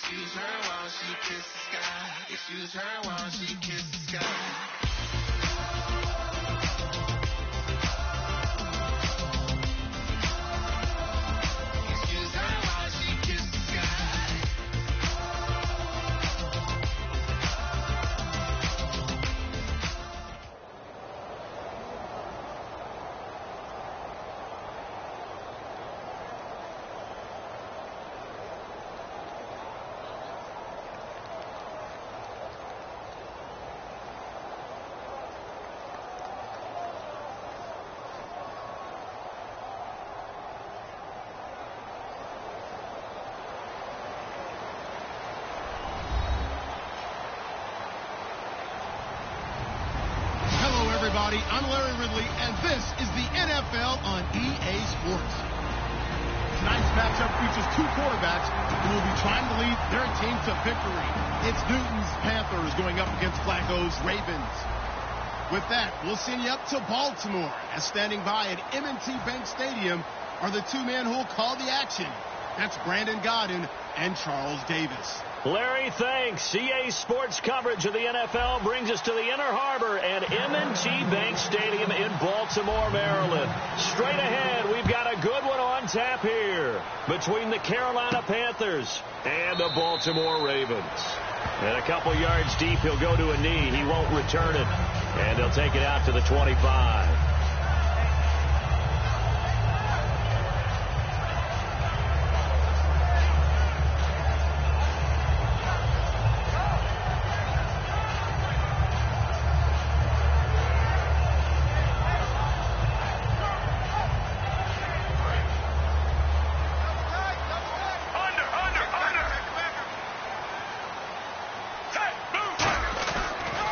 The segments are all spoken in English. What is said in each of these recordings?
Excuse her while she kisses the sky. Excuse her while she kisses the sky. I'm Larry Ridley, and this is the NFL on EA Sports. Tonight's matchup features two quarterbacks who will be trying to lead their team to victory. It's Newton's Panthers going up against Flacco's Ravens. With that, we'll send you up to Baltimore, as standing by at M&T Bank Stadium are the two men who will call the action. That's Brandon Godden and Charles Davis. Larry, thanks. EA Sports coverage of the NFL brings us to the Inner Harbor and M&T Bank Stadium in Baltimore, Maryland. Straight ahead, we've got a good one on tap here between the Carolina Panthers and the Baltimore Ravens. And a couple yards deep, he'll go to a knee. He won't return it, and they'll take it out to the 25.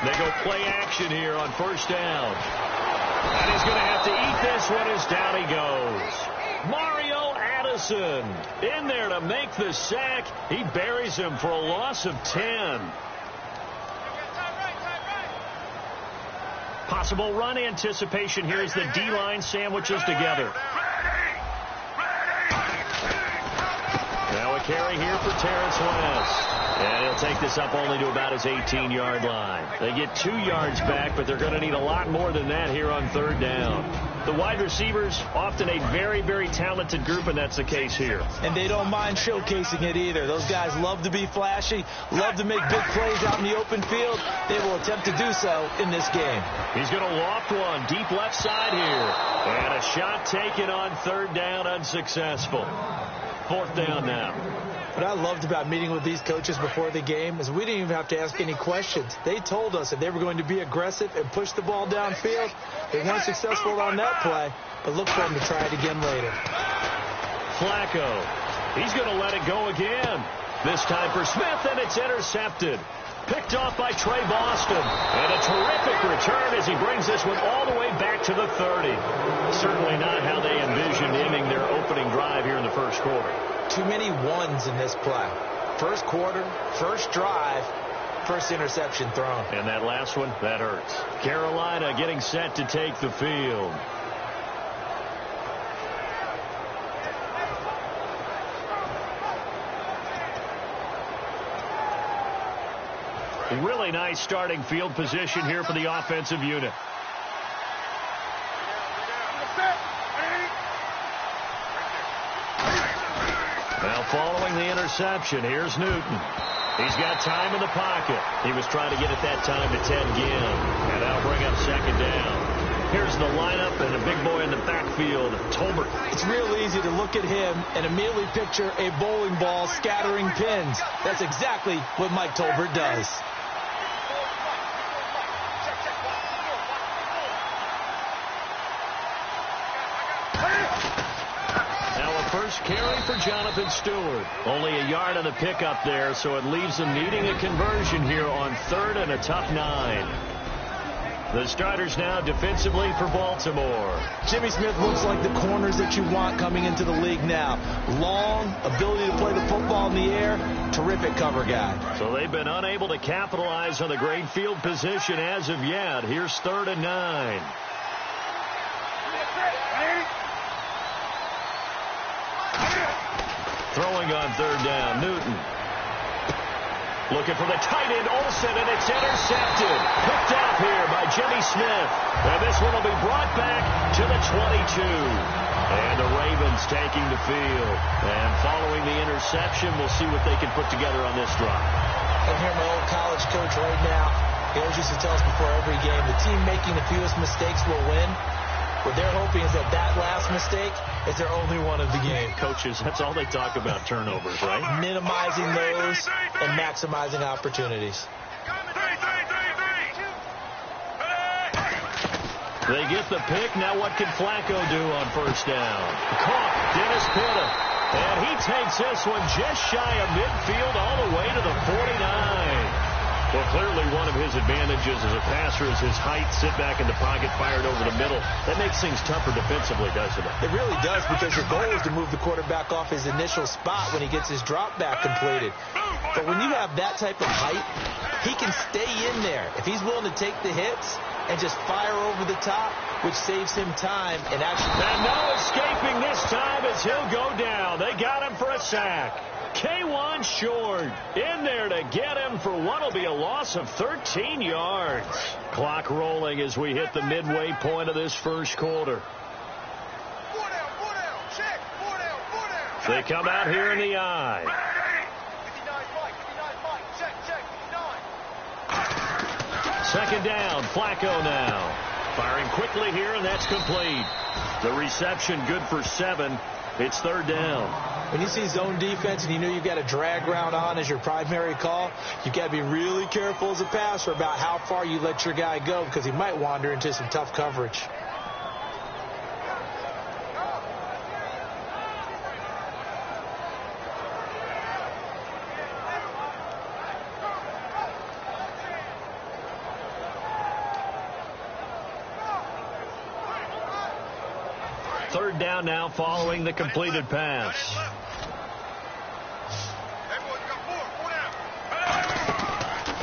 They go play action here on first down. And he's going to have to eat this one as down he goes. Mario Addison in there to make the sack. He buries him for a loss of 10. Possible run anticipation here as the D-line sandwiches together. Now a carry here for Terrence West. And he'll take this up only to about his 18-yard line. They get 2 yards back, but they're going to need a lot more than that here on third down. The wide receivers, often a very, very talented group, and that's the case here. And they don't mind showcasing it either. Those guys love to be flashy, love to make big plays out in the open field. They will attempt to do so in this game. He's going to loft one deep left side here. And a shot taken on third down, unsuccessful. Fourth down now. What I loved about meeting with these coaches before the game is we didn't even have to ask any questions. They told us that they were going to be aggressive and push the ball downfield. They weren't successful on that play, but look for them to try it again later. Flacco, he's going to let it go again. This time for Smith, and it's intercepted. Picked off by Trey Boston. And a terrific return as he brings this one all the way back to the 30. Certainly not how they envisioned ending their opening drive here in the first quarter. Too many ones in this play. First quarter, first drive, first interception thrown. And that last one, that hurts. Carolina getting set to take the field. Really nice starting field position here for the offensive unit. Now following the interception, here's Newton. He's got time in the pocket. He was trying to get at that time to Ted Ginn. And that'll bring up second down. Here's the lineup and a big boy in the backfield, Tolbert. It's real easy to look at him and immediately picture a bowling ball scattering pins. That's exactly what Mike Tolbert does. First carry for Jonathan Stewart. Only a yard on the pickup there, so it leaves them needing a conversion here on third and a tough 9. The starters now defensively for Baltimore. Jimmy Smith looks like the corners that you want coming into the league now. Long, ability to play the football in the air, terrific cover guy. So they've been unable to capitalize on the great field position as of yet. Here's third and 9. Throwing on third down, Newton. Looking for the tight end, Olsen, and it's intercepted. Picked off here by Jimmy Smith. And this one will be brought back to the 22. And the Ravens taking the field. And following the interception, we'll see what they can put together on this drive. I'm hearing my old college coach right now. He always used to tell us before every game, the team making the fewest mistakes will win. What they're hoping is that last mistake is their only one of the game. Coaches, that's all they talk about, turnovers, right? Minimizing those and maximizing opportunities. They get the pick. Now what can Flacco do on first down? Caught Dennis Pitta. And he takes this one just shy of midfield all the way to the 49. Well, clearly one of his advantages as a passer is his height. Sit back in the pocket, fired over the middle. That makes things tougher defensively, doesn't it? It really does, because your goal is to move the quarterback off his initial spot when he gets his drop back completed. But when you have that type of height, he can stay in there. If he's willing to take the hits and just fire over the top, which saves him time and actually... And no escaping this time as he'll go down. They got him for a sack. K1 short in there to get him for what will be a loss of 13 yards. Clock rolling as we hit the midway point of this first quarter. They come out here in the eye. Second down, Flacco now. Firing quickly here, and that's complete. The reception good for 7. It's third down. When you see zone defense and you know you've got a drag route on as your primary call, you've got to be really careful as a passer about how far you let your guy go, because he might wander into some tough coverage. Third down now following the completed pass.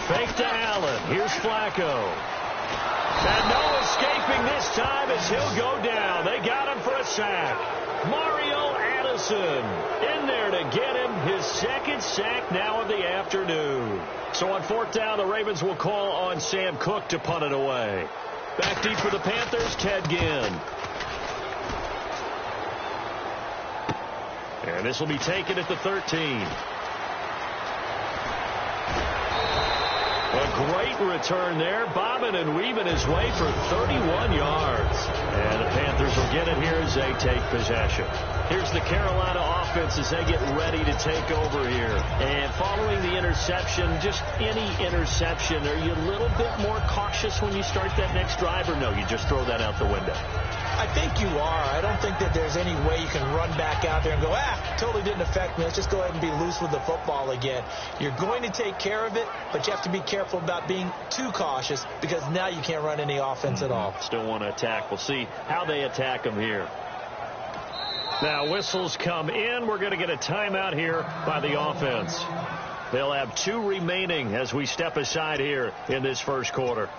Fake to Allen. Here's Flacco. And no escaping this time as he'll go down. They got him for a sack. Mario Addison in there to get him his second sack now of the afternoon. So on fourth down, the Ravens will call on Sam Cook to punt it away. Back deep for the Panthers, Ted Ginn. And this will be taken at the 13. A great return there, bobbing and weaving his way for 31 yards. And the Panthers will get it here as they take possession. Here's the Carolina offense as they get ready to take over here. And following the interception, just any interception, are you a little bit more cautious when you start that next drive, or no, you just throw that out the window? I think you are. I don't think that there's any way you can run back out there and go, totally didn't affect me. Let's just go ahead and be loose with the football again. You're going to take care of it, but you have to be careful about being too cautious, because now you can't run any offense at all. Still want to attack. We'll see how they attack them here. Now whistles come in. We're going to get a timeout here by the offense. They'll have 2 remaining as we step aside here in this first quarter.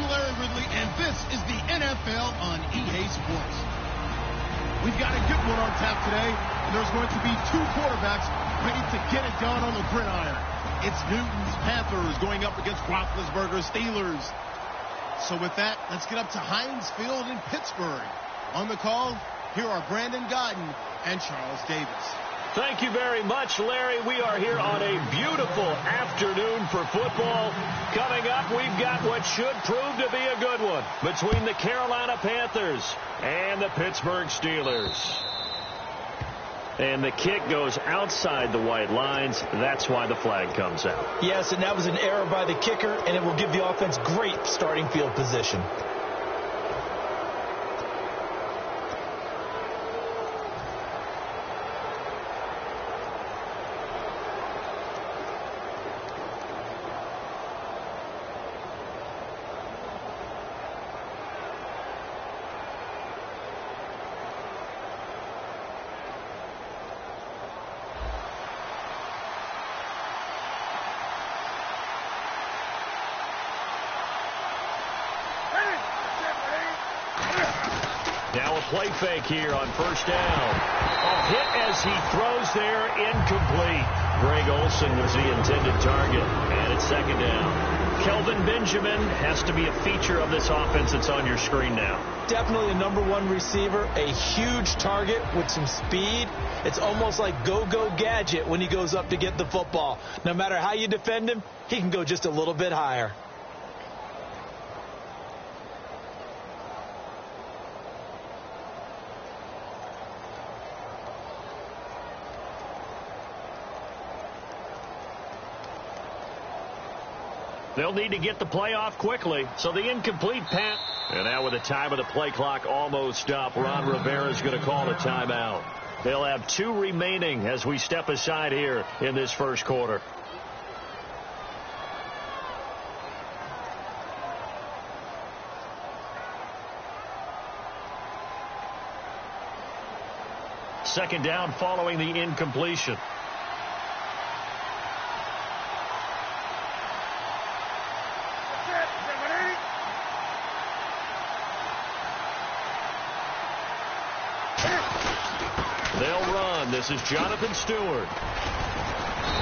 I'm Larry Ridley, and this is the NFL on EA Sports. We've got a good one on tap today, and there's going to be two quarterbacks ready to get it done on the gridiron. It's Newton's Panthers going up against Roethlisberger's Steelers. So with that, let's get up to Heinz Field in Pittsburgh. On the call, here are Brandon Godden and Charles Davis. Thank you very much, Larry. We are here on a beautiful afternoon for football. Coming up, we've got what should prove to be a good one between the Carolina Panthers and the Pittsburgh Steelers. And the kick goes outside the white lines. That's why the flag comes out. Yes, and that was an error by the kicker, and it will give the offense great starting field position. Now a play fake here on first down. A hit as he throws there, incomplete. Greg Olsen was the intended target, and it's second down. Kelvin Benjamin has to be a feature of this offense that's on your screen now. Definitely a number one receiver, a huge target with some speed. It's almost like go-go gadget when he goes up to get the football. No matter how you defend him, he can go just a little bit higher. They'll need to get the play off quickly, so the incomplete pass. And now with the time of the play clock almost up, Ron Rivera's going to call a timeout. They'll have 2 remaining as we step aside here in this first quarter. Second down following the incompletion. This is Jonathan Stewart.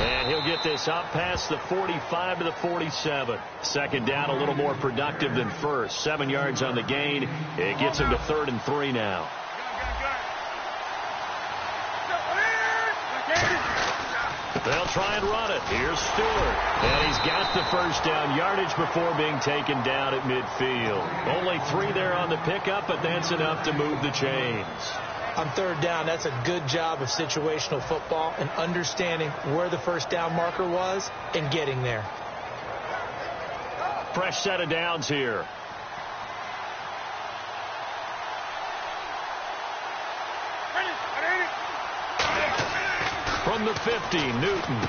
And he'll get this up past the 45 to the 47. Second down, a little more productive than first. 7 yards on the gain. It gets him to 3rd and 3 now. They'll try and run it. Here's Stewart. And he's got the first down yardage before being taken down at midfield. Only 3 there on the pickup, but that's enough to move the chains. On third down, that's a good job of situational football and understanding where the first down marker was and getting there. Fresh set of downs here. From the 50, Newton.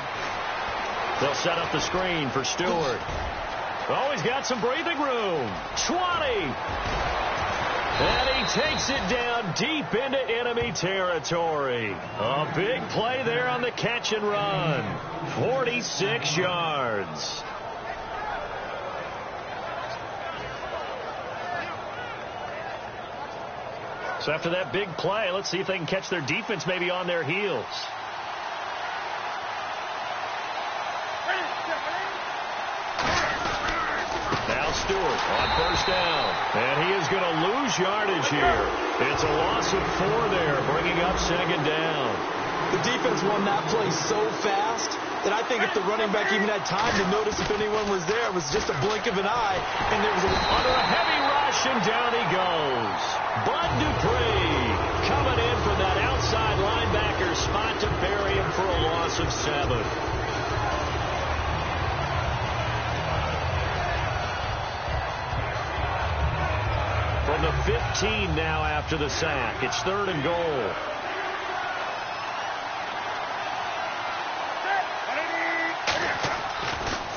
They'll set up the screen for Stewart. Oh, he's got some breathing room. 20. And he takes it down deep into enemy territory. A big play there on the catch and run. 46 yards. So after that big play, let's see if they can catch their defense maybe on their heels. Stewart on first down. And he is going to lose yardage here. It's a loss of 4 there, bringing up second down. The defense won that play so fast that I think if the running back even had time to notice if anyone was there, it was just a blink of an eye. And there was under a heavy rush, and down he goes. Bud Dupree coming in from that outside linebacker spot to bury him for a loss of 7. From the 15 now after the sack. It's 3rd and goal.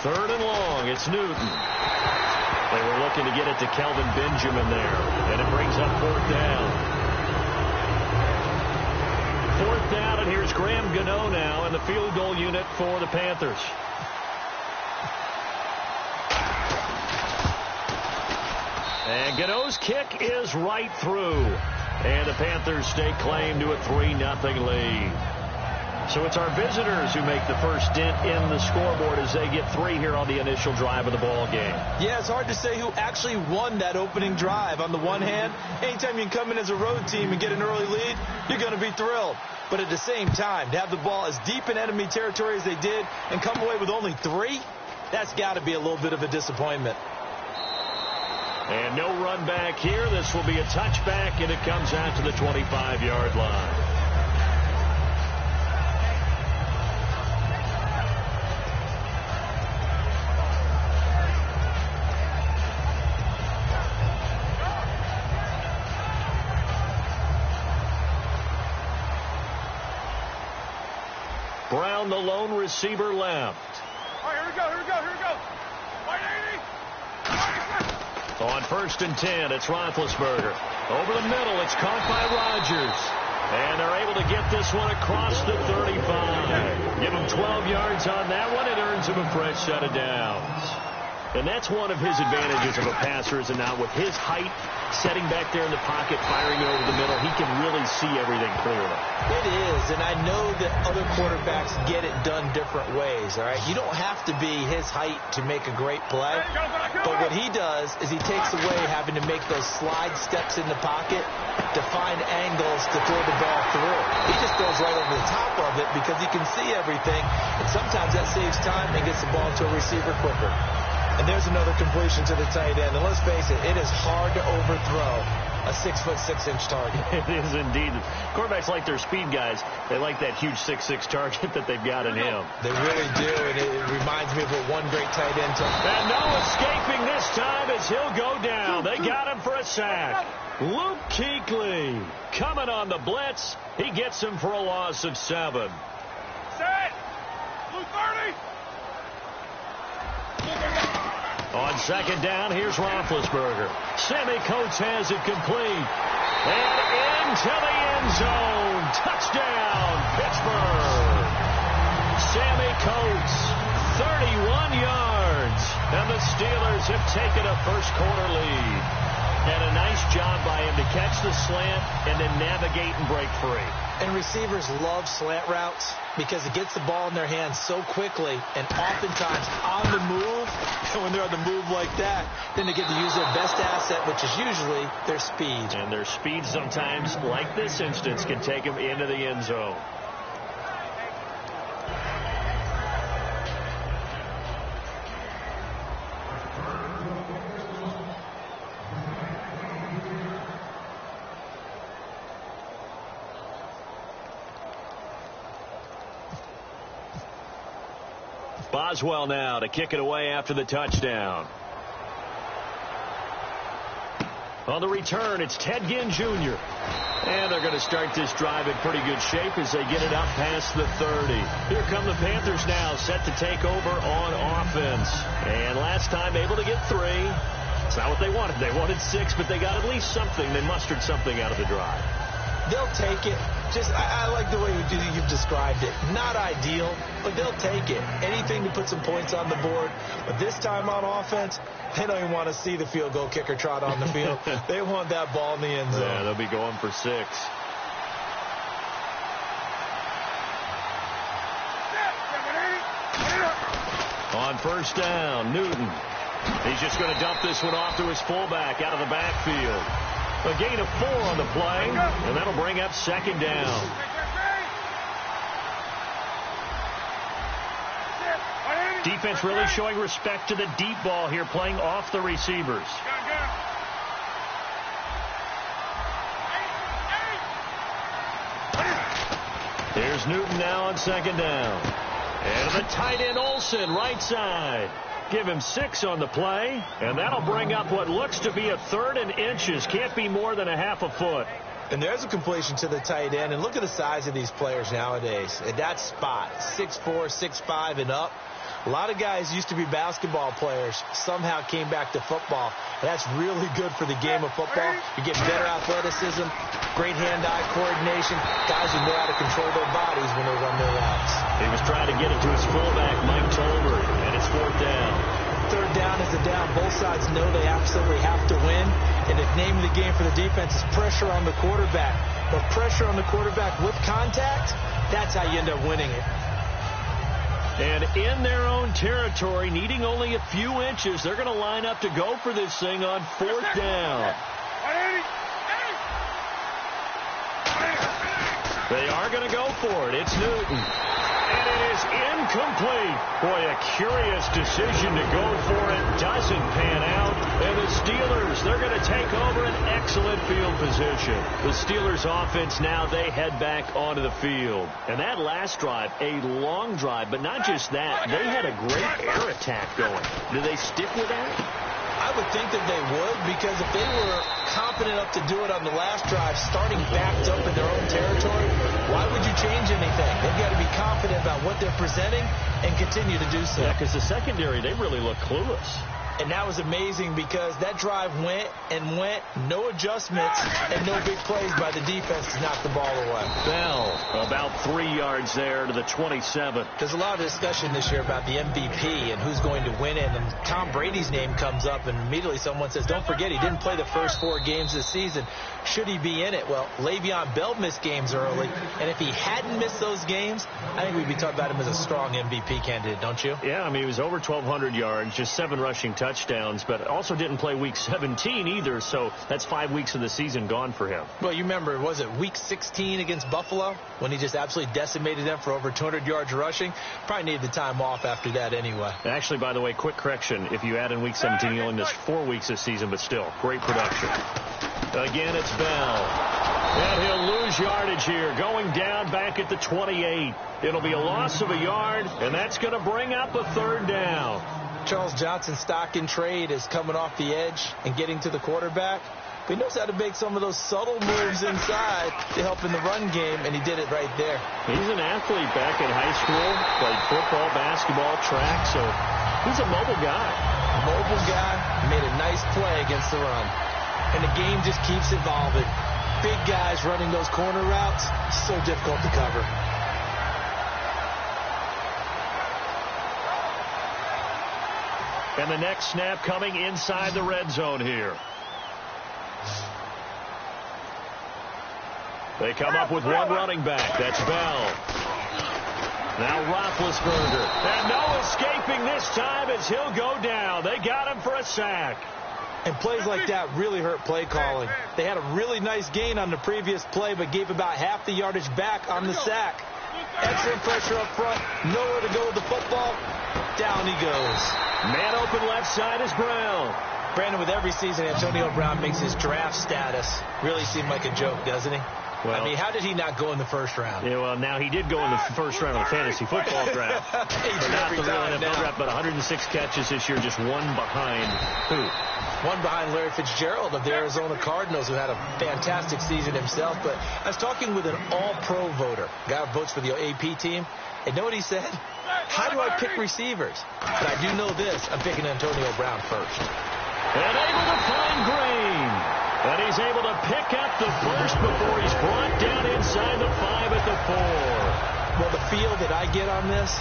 Third and long. It's Newton. They were looking to get it to Kelvin Benjamin there. And it brings up 4th down. 4th down, and here's Graham Gano now in the field goal unit for the Panthers. And Gano's kick is right through. And the Panthers stake claim to a 3-0 lead. So it's our visitors who make the first dent in the scoreboard as they get 3 here on the initial drive of the ball game. Yeah, it's hard to say who actually won that opening drive. On the one hand, anytime you can come in as a road team and get an early lead, you're going to be thrilled. But at the same time, to have the ball as deep in enemy territory as they did and come away with only 3, that's got to be a little bit of a disappointment. And no run back here. This will be a touchback, and it comes out to the 25-yard line. Brown, the lone receiver, left. All right, here we go. 180. On 1st and 10, it's Roethlisberger. Over the middle, it's caught by Rodgers. And they're able to get this one across the 35. Give him 12 yards on that one. It earns him a fresh set of downs. And that's one of his advantages of a passer, is now with his height, setting back there in the pocket, firing over the middle, he can really see everything clearly. It is, and I know that other quarterbacks get it done different ways, all right? You don't have to be his height to make a great play, but what he does is he takes away having to make those slide steps in the pocket to find angles to throw the ball through. He just goes right over the top of it because he can see everything, and sometimes that saves time and gets the ball to a receiver quicker. And there's another completion to the tight end. And let's face it, it is hard to overthrow a 6'6" target. It is indeed. Quarterbacks like their speed guys. They like that huge 6'6" target that they've got in him. They really do, and it reminds me of what one great tight end took. And no escaping this time as he'll go down. They got him for a sack. Luke Kuechly coming on the blitz. He gets him for a loss of 7. Set. Blue 30. On 2nd down, here's Roethlisberger. Sammy Coates has it complete. And into the end zone. Touchdown, Pittsburgh. Sammy Coates, 31 yards. And the Steelers have taken a first-quarter lead. And a nice job by him to catch the slant and then navigate and break free. And receivers love slant routes because it gets the ball in their hands so quickly and oftentimes on the move. And when they're on the move like that, then they get to use their best asset, which is usually their speed. And their speed sometimes, like this instance, can take them into the end zone. Boswell now to kick it away after the touchdown. On the return, it's Ted Ginn Jr. And they're going to start this drive in pretty good shape as they get it up past the 30. Here come the Panthers now, set to take over on offense. And last time able to get 3. It's not what they wanted. They wanted 6, but they got at least something. They mustered something out of the drive. They'll take it. I like the way you've described it. Not ideal, but they'll take it. Anything to put some points on the board. But this time on offense, they don't even want to see the field goal kicker trot on the field. They want that ball in the end zone. Yeah, they'll be going for 6. On 1st down, Newton. He's just going to dump this one off to his fullback out of the backfield. A gain of 4 on the play, and that'll bring up 2nd down. Defense really showing respect to the deep ball here, playing off the receivers. Here's Newton now on 2nd down. And the tight end Olsen, right side. Give him 6 on the play, and that'll bring up what looks to be a 3rd and inches. Can't be more than a half a foot. And there's a completion to the tight end. And look at the size of these players nowadays. At that spot, 6'4", 6'5", and up. A lot of guys used to be basketball players, somehow came back to football. And that's really good for the game of football. You get better athleticism, great hand-eye coordination, guys who know how to control their bodies when they run their routes. He was trying to get it to his fullback, Mike Tolbert, and it's 4th down. third down is a down. Both sides know they absolutely have to win. And the name of the game for the defense is pressure on the quarterback. But pressure on the quarterback with contact, that's how you end up winning it. And in their own territory, needing only a few inches, they're going to line up to go for this thing on fourth down. They are going to go for it. It's Newton. And it is incomplete. Boy, a curious decision to go for it. Doesn't pan out. And the Steelers, they're going to take over an excellent field position. The Steelers offense now, they head back onto the field. And that last drive, a long drive, but not just that. They had a great air attack going. Do they stick with that? I would think that they would, because if they were confident enough to do it on the last drive, starting backed up in their own territory, why would you change anything? They've got to be confident about what they're presenting and continue to do so. Yeah, because the secondary, they really look clueless. And that was amazing because that drive went and went, no adjustments and no big plays by the defense to knock the ball away. Bell, about 3 yards there to the 27. There's a lot of discussion this year about the MVP and who's going to win it. And Tom Brady's name comes up, and immediately someone says, don't forget, he didn't play the first 4 games this season. Should he be in it? Well, Le'Veon Bell missed games early, and if he hadn't missed those games, I think we'd be talking about him as a strong MVP candidate, don't you? Yeah, I mean, he was over 1,200 yards, just 7 rushing touchdowns, but also didn't play week 17 either, so that's 5 weeks of the season gone for him. Well, you remember, was it week 16 against Buffalo when he just absolutely decimated them for over 200 yards rushing? Probably needed the time off after that anyway. Actually, by the way, quick correction, if you add in week 17, he only missed 4 weeks this season, but still, great production. Again, it's Bell. And he'll lose yardage here, going down back at the 28. It'll be a loss of a yard, and that's going to bring up a third down. Charles Johnson's stock in trade is coming off the edge and getting to the quarterback. But he knows how to make some of those subtle moves inside to help in the run game, and he did it right there. He's an athlete back in high school, played football, basketball, track, so he's a mobile guy. Mobile guy, made a nice play against the run. And the game just keeps evolving. Big guys running those corner routes, so difficult to cover. And the next snap coming inside the red zone here. They come up with one running back. That's Bell. Now Roethlisberger. And no escaping this time as he'll go down. They got him for a sack. And plays like that really hurt play calling. They had a really nice gain on the previous play, but gave about half the yardage back on the sack. Excellent pressure up front. Nowhere to go with the football. Down he goes. Man open left side is Brown. Brandon, with every season, Antonio Brown makes his draft status really seem like a joke, doesn't he? Well, I mean, how did he not go in the first round? Yeah, well, now he did go in the first round of the fantasy football draft. But not the real NFL draft, but 106 catches this year, just one behind who? One behind Larry Fitzgerald of the Arizona Cardinals, who had a fantastic season himself. But I was talking with an all-pro voter, guy who votes for the AP team, and know what he said? How do I pick receivers? But I do know this. I'm picking Antonio Brown first. And able to find Green. And he's able to pick up the first before he's brought down inside the 5 at the 4. Well, the feel that I get on this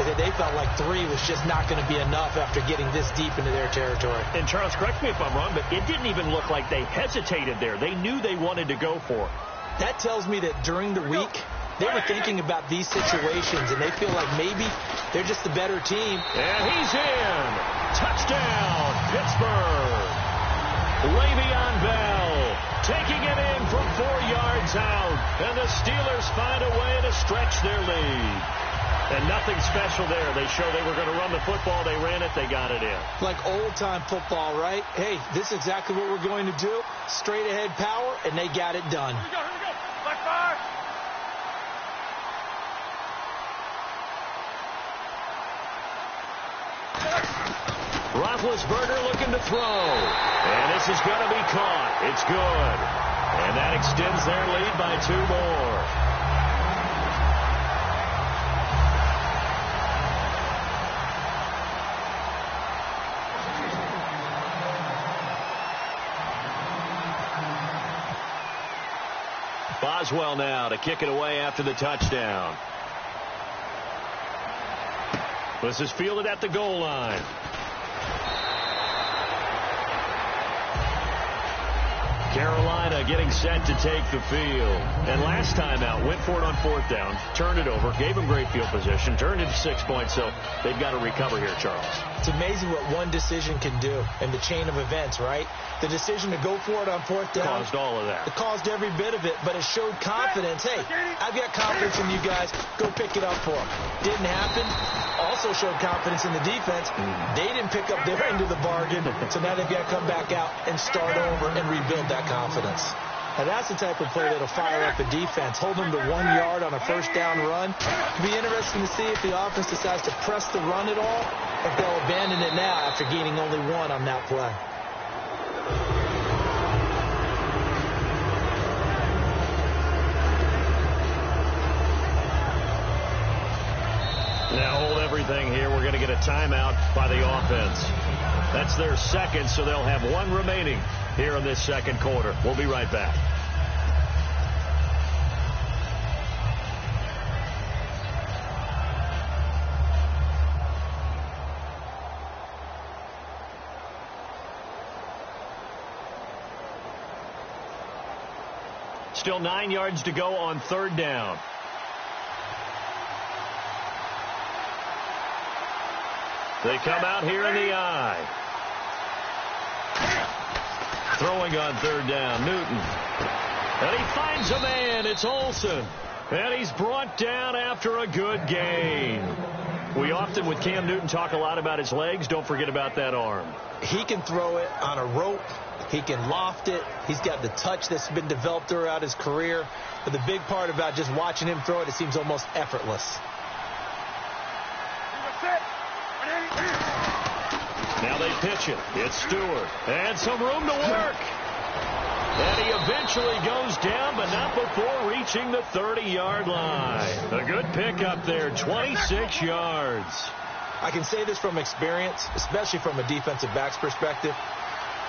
is that they felt like 3 was just not going to be enough after getting this deep into their territory. And Charles, correct me if I'm wrong, but it didn't even look like they hesitated there. They knew they wanted to go for it. That tells me that during the week, they were thinking about these situations, and they feel like maybe they're just the better team. And he's in. Touchdown, Pittsburgh. Le'Veon Bell taking it in from 4 yards out. And the Steelers find a way to stretch their lead. And nothing special there. They showed they were going to run the football. They ran it. They got it in. Like old-time football, right? Hey, this is exactly what we're going to do. Straight-ahead power, and they got it done. Here we go. Black fire. Roethlisberger looking to throw. And this is going to be caught. It's good. And that extends their lead by 2 more. Boswell now to kick it away after the touchdown. This is fielded at the goal line. Carolina getting set to take the field. And last time out, went for it on 4th down, turned it over, gave them great field position, turned it to 6 points, so they've got to recover here, Charles. It's amazing what one decision can do in the chain of events, right? The decision to go for it on 4th down. Caused all of that. It caused every bit of it, but it showed confidence. Hey, I've got confidence in you guys. Go pick it up for them. Didn't happen. Also showed confidence in the defense. They didn't pick up their end of the bargain, so now they've got to come back out and start over and rebuild that confidence. Now that's the type of play that'll fire up a defense. Hold them to 1 yard on a 1st down run. It'll be interesting to see if the offense decides to press the run at all, or if they'll abandon it now after gaining only 1 on that play. Now hold everything here. We're going to get a timeout by the offense. That's their second, so they'll have 1 remaining here in this second quarter. We'll be right back. Still 9 yards to go on 3rd down. They come out here in the eye. Throwing on 3rd down, Newton. And he finds a man. It's Olsen. And he's brought down after a good gain. We often, with Cam Newton, talk a lot about his legs. Don't forget about that arm. He can throw it on a rope. He can loft it. He's got the touch that's been developed throughout his career. But the big part about just watching him throw it, it seems almost effortless. Now they pitch it. It's Stewart. And some room to work. And he eventually goes down, but not before reaching the 30-yard line. A good pickup there, 26 yards. I can say this from experience, especially from a defensive back's perspective.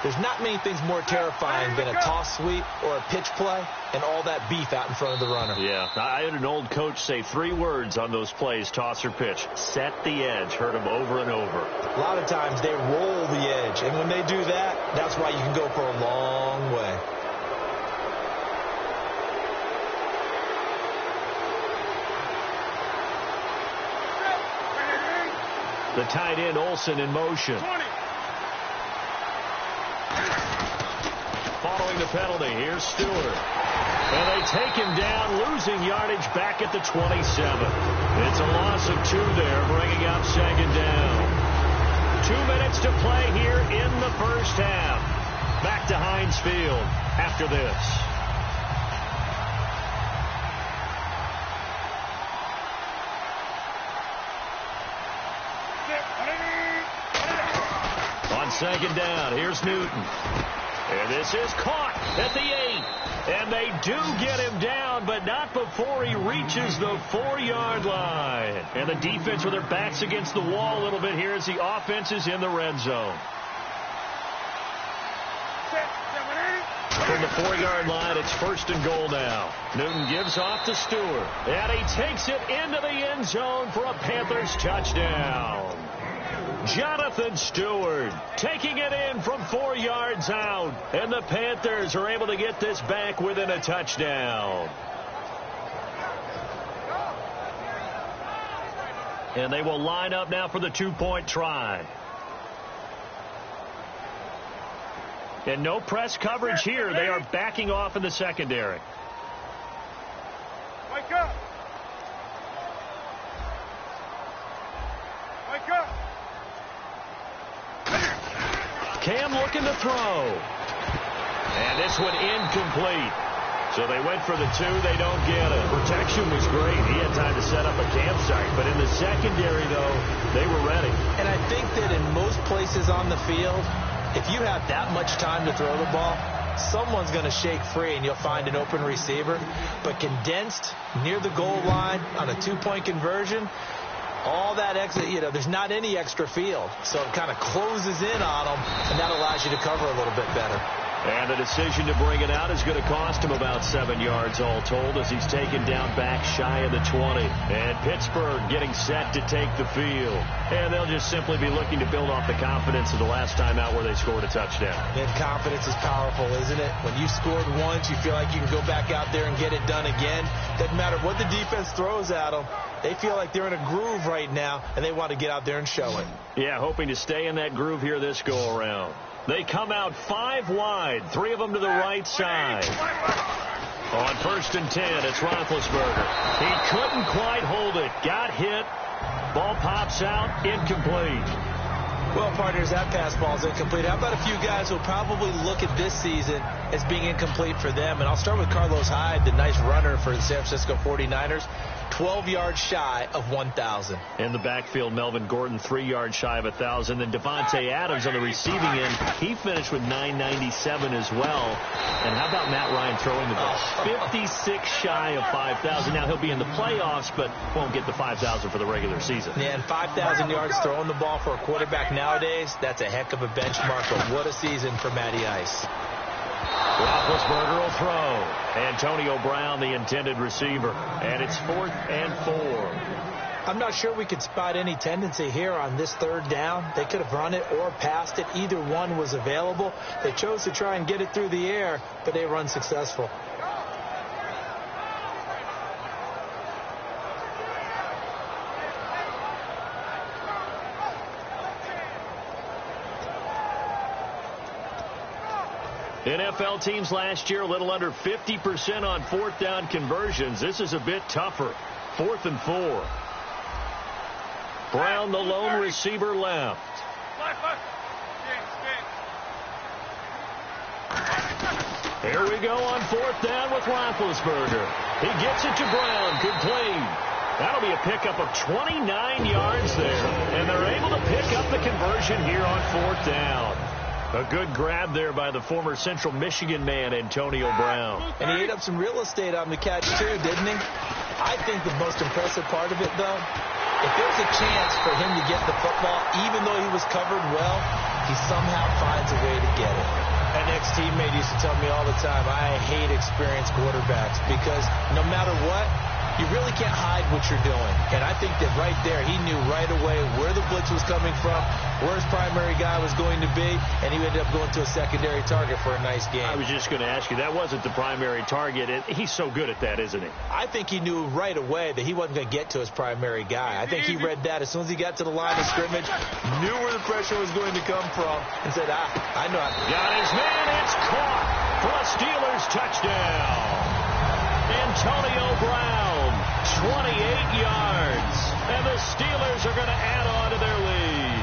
There's not many things more terrifying than a toss sweep or a pitch play and all that beef out in front of the runner. Yeah, I had an old coach say 3 words on those plays, toss or pitch. Set the edge. Heard him over and over. A lot of times they roll the edge, and when they do that, that's why you can go for a long way. The tight end, Olsen, in motion. Following the penalty, here's Stewart. And they take him down, losing yardage back at the 27. It's a loss of 2 there, bringing up 2nd down. 2 minutes to play here in the first half. Back to Heinz Field after this. On 2nd down, here's Newton. And this is caught at the 8. And they do get him down, but not before he reaches the 4-yard line. And the defense with their backs against the wall a little bit here as the offense is in the red zone. From the 4-yard line, it's 1st and goal now. Newton gives off to Stewart. And he takes it into the end zone for a Panthers touchdown. Jonathan Stewart taking it in from 4 yards out. And the Panthers are able to get this back within a touchdown. And they will line up now for the 2-point try. And no press coverage here. They are backing off in the secondary. Wake up. Wake up. Cam looking to throw. And this one incomplete. So they went for the 2. They don't get it. Protection was great. He had time to set up a campsite. But in the secondary, though, they were ready. And I think that in most places on the field, if you have that much time to throw the ball, someone's going to shake free and you'll find an open receiver. But condensed near the goal line on a 2-point conversion, all that extra, there's not any extra field. So it kind of closes in on them, and that allows you to cover a little bit better. And the decision to bring it out is going to cost him about 7 yards all told as he's taken down back shy of the 20. And Pittsburgh getting set to take the field. And they'll just simply be looking to build off the confidence of the last time out where they scored a touchdown. And confidence is powerful, isn't it? When you scored once, you feel like you can go back out there and get it done again. Doesn't matter what the defense throws at them. They feel like they're in a groove right now, and they want to get out there and show it. Yeah, hoping to stay in that groove here this go-around. They come out 5 wide, 3 of them to the right side. On 1st and 10, it's Roethlisberger. He couldn't quite hold it. Got hit. Ball pops out, incomplete. Well, partners, that pass ball is incomplete. How about a few guys who will probably look at this season as being incomplete for them? And I'll start with Carlos Hyde, the nice runner for the San Francisco 49ers. 12 yards shy of 1,000. In the backfield, Melvin Gordon 3 yards shy of 1,000. Then Devontae Adams on the receiving end, he finished with 997 as well. And how about Matt Ryan throwing the ball? 56 shy of 5,000. Now he'll be in the playoffs, but won't get the 5,000 for the regular season. Yeah, and 5,000 yards throwing the ball for a quarterback nowadays, that's a heck of a benchmark. But what a season for Matty Ice. Roethlisberger will throw. Antonio Brown, the intended receiver. And it's 4th and 4. I'm not sure we could spot any tendency here on this 3rd down. They could have run it or passed it. Either one was available. They chose to try and get it through the air, but they were unsuccessful. NFL teams last year a little under 50% on 4th down conversions. This is a bit tougher. 4th and 4. Brown, the lone receiver, left. Here we go on 4th down with Roethlisberger. He gets it to Brown, complete. That'll be a pickup of 29 yards there. And they're able to pick up the conversion here on 4th down. A good grab there by the former Central Michigan man, Antonio Brown. And he ate up some real estate on the catch, too, didn't he? I think the most impressive part of it, though, if there's a chance for him to get the football, even though he was covered well, he somehow finds a way to get it. An ex-teammate used to tell me all the time, I hate experienced quarterbacks because no matter what, you really can't hide what you're doing. And I think that right there, he knew right away where the blitz was coming from, where his primary guy was going to be, and he ended up going to a secondary target for a nice game. I was just going to ask you, that wasn't the primary target. He's so good at that, isn't he? I think he knew right away that he wasn't going to get to his primary guy. I think he read that as soon as he got to the line of scrimmage, knew where the pressure was going to come from, and said, I know. Got his man, it's caught for a Steelers touchdown. Antonio Brown, 28 yards. And the Steelers are going to add on to their lead.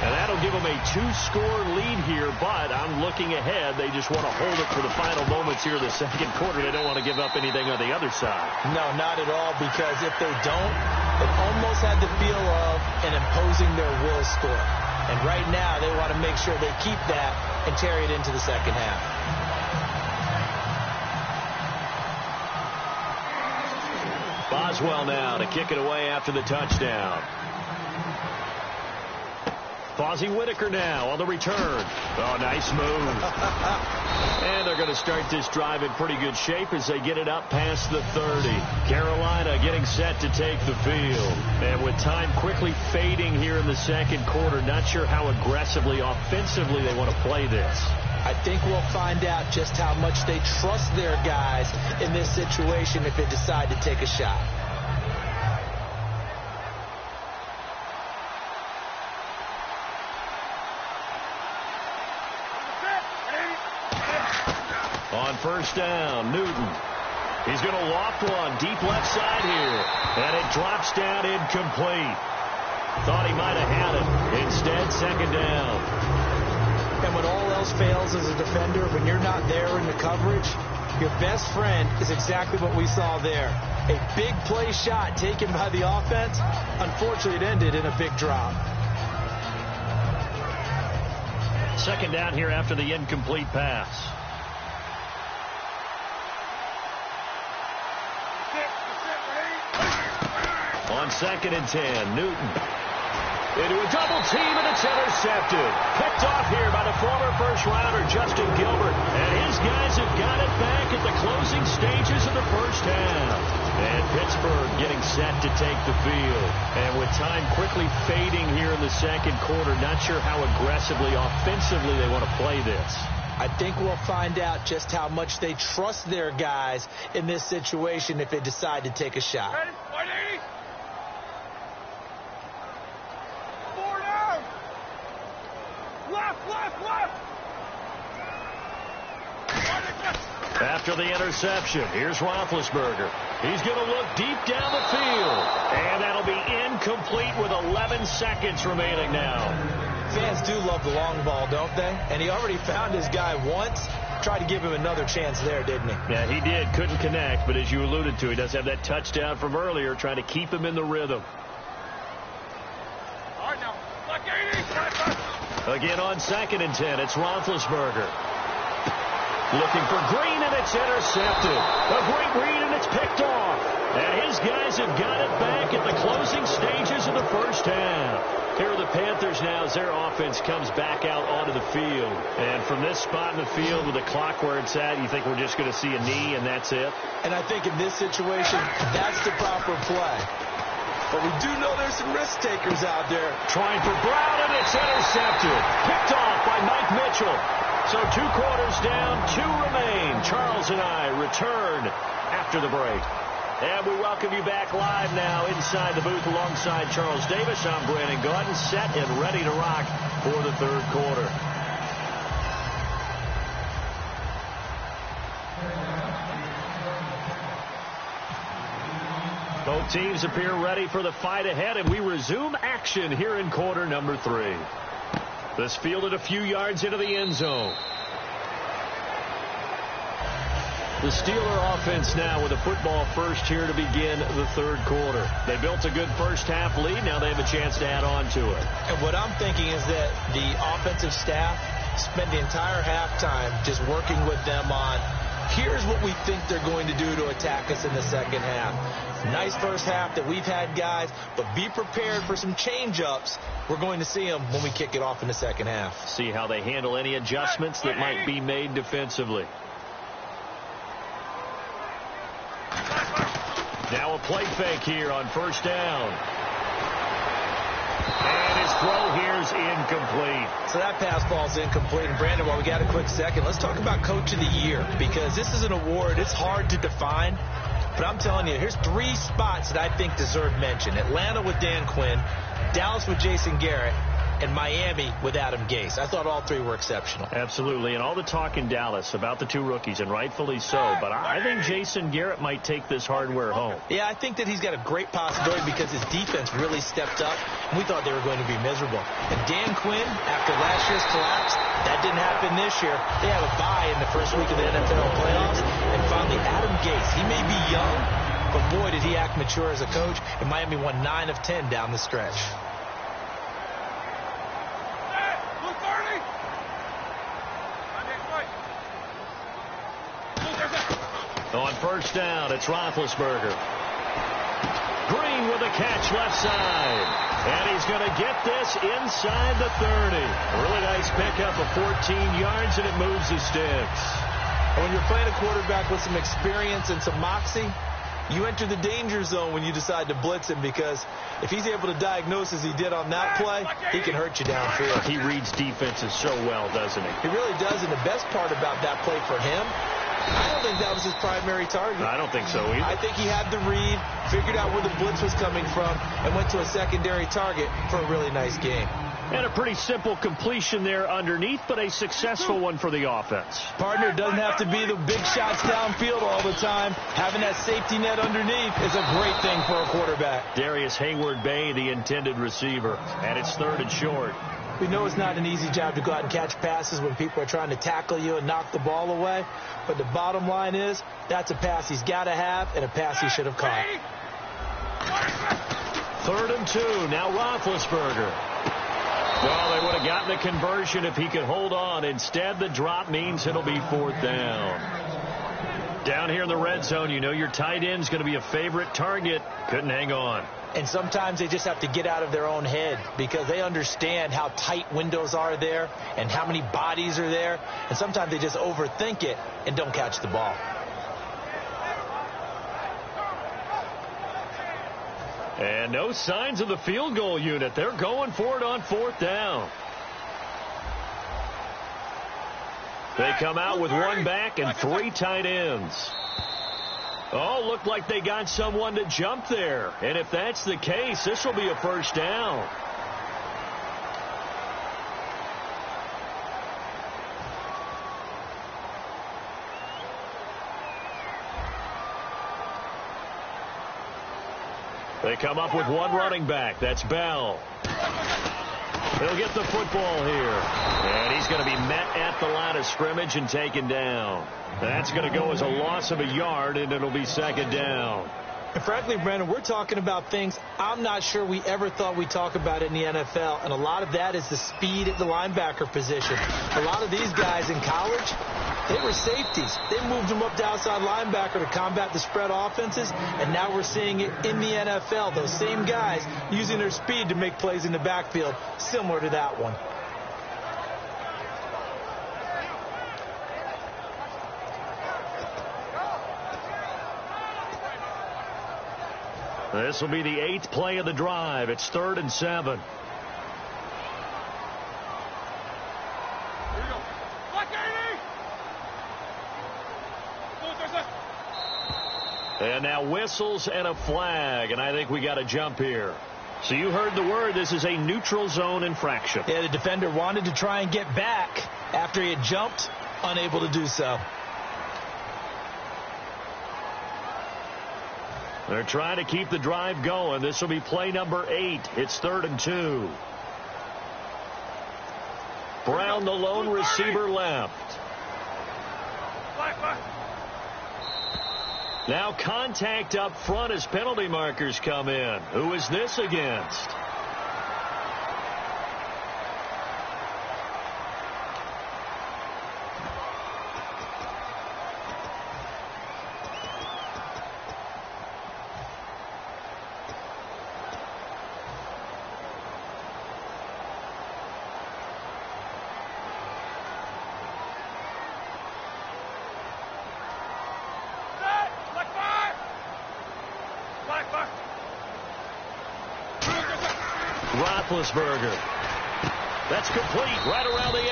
And that'll give them a 2-score lead here, but I'm looking ahead. They just want to hold it for the final moments here of the 2nd quarter. They don't want to give up anything on the other side. No, not at all, because if they don't, it almost had the feel of an imposing their will score. And right now, they want to make sure they keep that and carry it into the 2nd half. Boswell now to kick it away after the touchdown. Fozzie Whitaker now on the return. Oh, nice move. And they're going to start this drive in pretty good shape as they get it up past the 30. Carolina getting set to take the field. And with time quickly fading here in the 2nd quarter, not sure how aggressively, offensively they want to play this. I think we'll find out just how much they trust their guys in this situation if they decide to take a shot. On 1st down, Newton. He's going to loft one deep left side here. And it drops down incomplete. Thought he might have had it. Instead, 2nd down. And when all else fails as a defender, when you're not there in the coverage, your best friend is exactly what we saw there. A big play shot taken by the offense. Unfortunately, it ended in a big drop. 2nd down here after the incomplete pass. On 2nd and 10, Newton. Into a double team, and it's intercepted. Picked off here by the former first-rounder, Justin Gilbert. And his guys have got it back at the closing stages of the first half. And Pittsburgh getting set to take the field. And with time quickly fading here in the second quarter, not sure how aggressively, offensively they want to play this. I think we'll find out just how much they trust their guys in this situation if they decide to take a shot. Ready? 180. 4 down. Left. After the interception, here's Roethlisberger. He's going to look deep down the field. And that'll be incomplete with 11 seconds remaining now. Fans do love the long ball, don't they? And he already found his guy once. Tried to give him another chance there, didn't he? Yeah, he did. Couldn't connect, but as you alluded to, he does have that touchdown from earlier, trying to keep him in the rhythm. All right, now. Black 80. Again on 2nd and 10, it's Roethlisberger. Looking for Green, and it's intercepted. A great read, and it's picked off. And his guys have got it back at the closing stages of the first half. Here are the Panthers now as their offense comes back out onto the field. And from this spot in the field with the clock where it's at, you think we're just going to see a knee and that's it? And I think in this situation, that's the proper play. But we do know there's some risk takers out there. Trying for Brown, and it's intercepted. Picked off by Mike Mitchell. So 2 quarters down, 2 remain. Charles and I return after the break. And we welcome you back live now inside the booth alongside Charles Davis. I'm Brandon Gaudin, set and ready to rock for the third quarter. Both teams appear ready for the fight ahead, and we resume action here in quarter number 3. This fielded a few yards into the end zone. The Steeler offense now with a football first here to begin the third quarter. They built a good first half lead. Now they have a chance to add on to it. And what I'm thinking is that the offensive staff spent the entire halftime just working with them on, here's what we think they're going to do to attack us in the second half. Nice first half that we've had, guys, but be prepared for some change-ups. We're going to see them when we kick it off in the second half. See how they handle any adjustments that might be made defensively. Now a play fake here on first down. And his throw here's incomplete. So that pass ball's incomplete. And Brandon, while we got a quick second, let's talk about Coach of the Year, because this is an award. It's hard to define. But I'm telling you, here's 3 spots that I think deserve mention. Atlanta with Dan Quinn, Dallas with Jason Garrett, and Miami with Adam Gase. I thought all 3 were exceptional. Absolutely, and all the talk in Dallas about the 2 rookies, and rightfully so. But I think Jason Garrett might take this hardware home. Yeah, I think that he's got a great possibility because his defense really stepped up. We thought they were going to be miserable. And Dan Quinn, after last year's collapse, that didn't happen this year. They have a bye in the first week of the NFL playoffs. And finally, Adam Gase. He may be young, but boy, did he act mature as a coach. And Miami won 9 of 10 down the stretch. On first down, it's Roethlisberger. Green with a catch left side. And he's going to get this inside the 30. Really nice pickup of 14 yards, and it moves the sticks. And when you're playing a quarterback with some experience and some moxie, you enter the danger zone when you decide to blitz him, because if he's able to diagnose as he did on that play, he can hurt you downfield. He reads defenses so well, doesn't he? He really does, and the best part about that play for him, I don't think that was his primary target. I don't think so either. I think he had the read, figured out where the blitz was coming from, and went to a secondary target for a really nice game. And a pretty simple completion there underneath, but a successful one for the offense. Partner, doesn't have to be the big shots downfield all the time. Having that safety net underneath is a great thing for a quarterback. Darius Hayward-Bay, the intended receiver, and it's 3rd and short. We know it's not an easy job to go out and catch passes when people are trying to tackle you and knock the ball away. But the bottom line is, that's a pass he's got to have and a pass he should have caught. 3rd and 2. Now Roethlisberger. Well, they would have gotten the conversion if he could hold on. Instead, the drop means it'll be 4th down. Down here in the red zone, you know your tight end's going to be a favorite target. Couldn't hang on. And sometimes they just have to get out of their own head because they understand how tight windows are there and how many bodies are there. And sometimes they just overthink it and don't catch the ball. And no signs of the field goal unit. They're going for it on 4th down. They come out with 1 back and 3 tight ends. Oh, looked like they got someone to jump there. And if that's the case, this will be a 1st down. They come up with 1 running back. That's Bell. He'll get the football here. And he's going to be met at the line of scrimmage and taken down. That's going to go as a loss of a yard, and it'll be 2nd down. And frankly, Brandon, we're talking about things I'm not sure we ever thought we'd talk about in the NFL. And a lot of that is the speed at the linebacker position. A lot of these guys in college, they were safeties. They moved them up to outside linebacker to combat the spread offenses. And now we're seeing it in the NFL. Those same guys using their speed to make plays in the backfield, similar to that one. This will be the 8th play of the drive. It's 3rd and 7. Here we go. Black 80! And now whistles and a flag, and I think we got a jump here. So you heard the word. This is a neutral zone infraction. Yeah, the defender wanted to try and get back after he had jumped, unable to do so. They're trying to keep the drive going. This will be play number 8. It's 3rd and 2. Brown, the lone receiver, left. Now contact up front as penalty markers come in. Who is this against? Roethlisberger. That's complete right around the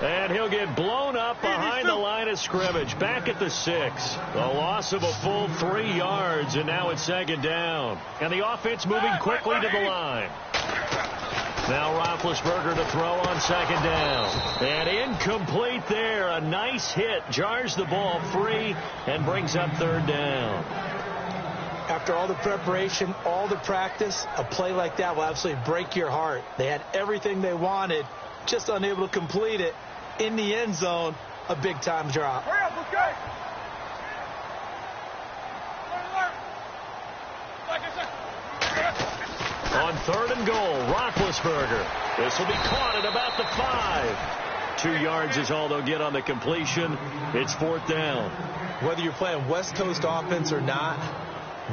8. And he'll get blown up behind the line of scrimmage. Back at the 6. A loss of a full 3 yards, and now it's 2nd down. And the offense moving quickly to the line. Now Roethlisberger to throw on 2nd down. And incomplete there. A nice hit. Jars the ball free and brings up 3rd down. After all the preparation, all the practice, a play like that will absolutely break your heart. They had everything they wanted, just unable to complete it. In the end zone, a big-time drop. Hurry up, okay? On 3rd and goal, Roethlisberger. This will be caught at about the 5. 2 yards is all they'll get on the completion. It's 4th down. Whether you're playing West Coast offense or not,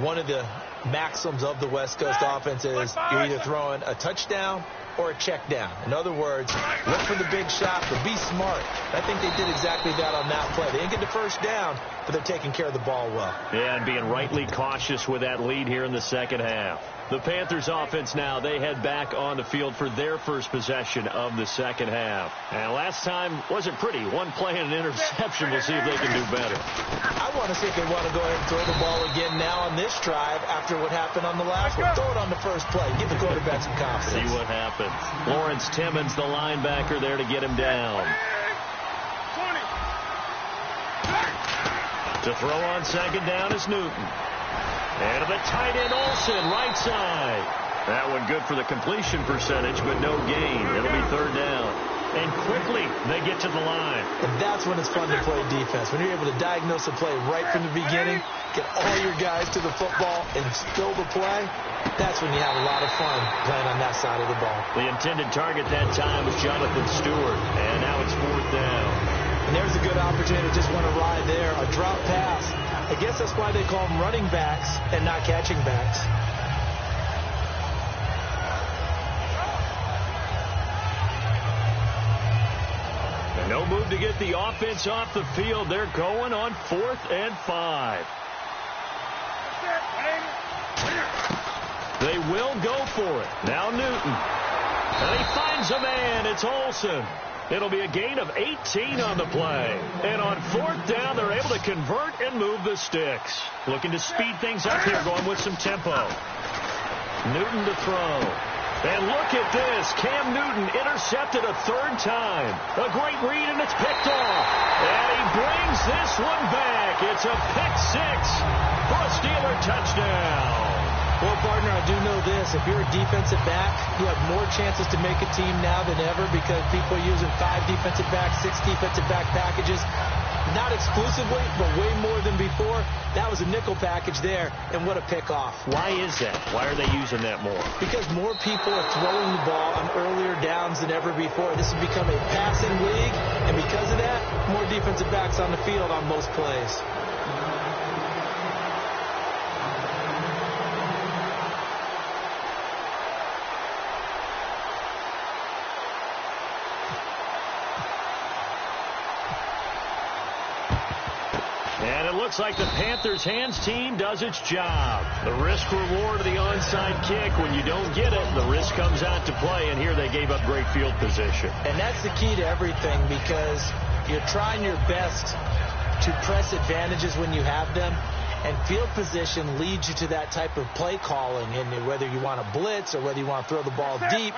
one of the maxims of the West Coast offense is you're either throwing a touchdown or a check down. In other words, look for the big shot, but be smart. I think they did exactly that on that play. They didn't get the 1st down, but they're taking care of the ball well. Yeah, and being rightly cautious with that lead here in the 2nd half. The Panthers offense now, they head back on the field for their first possession of the 2nd half. And last time wasn't pretty. 1 play and an interception. We'll see if they can do better. I want to see if they want to go ahead and throw the ball again now on this drive after what happened on the last one. Throw it on the first play. Give the quarterback some confidence. See what happens. Lawrence Timmons, the linebacker, there to get him down. 20. To throw on 2nd down is Newton. And to the tight end, Olsen, right side. That one good for the completion percentage, but no gain. It'll be 3rd down. And quickly, they get to the line. And that's when it's fun to play defense. When you're able to diagnose a play right from the beginning, get all your guys to the football, and spill the play, that's when you have a lot of fun playing on that side of the ball. The intended target that time was Jonathan Stewart. And now it's 4th down. And there's a good opportunity to just want to ride there. A drop pass. I guess that's why they call them running backs and not catching backs. move to get the offense off the field. They're going on 4th and 5. They will go for it. Now Newton. And he finds a man. It's Olsen. It'll be a gain of 18 on the play. And on 4th down, they're able to convert and move the sticks. Looking to speed things up here, going with some tempo. Newton to throw. And look at this. Cam Newton intercepted a 3rd time. A great read, and it's picked off. And he brings this one back. It's a pick 6 for a Steeler touchdown. Well, partner, I do know this. If you're a defensive back, you have more chances to make a team now than ever because people are using 5 defensive backs, 6 defensive back packages. Not exclusively, but way more than before. That was a nickel package there, and what a pickoff. Why is that? Why are they using that more? Because more people are throwing the ball on earlier downs than ever before. This has become a passing league, and because of that, more defensive backs on the field on most plays. Looks like the Panthers' hands team does its job. The risk-reward of the onside kick. When you don't get it, the risk comes out to play, and here they gave up great field position. And that's the key to everything because you're trying your best to press advantages when you have them, and field position leads you to that type of play calling, and whether you want to blitz or whether you want to throw the ball deep,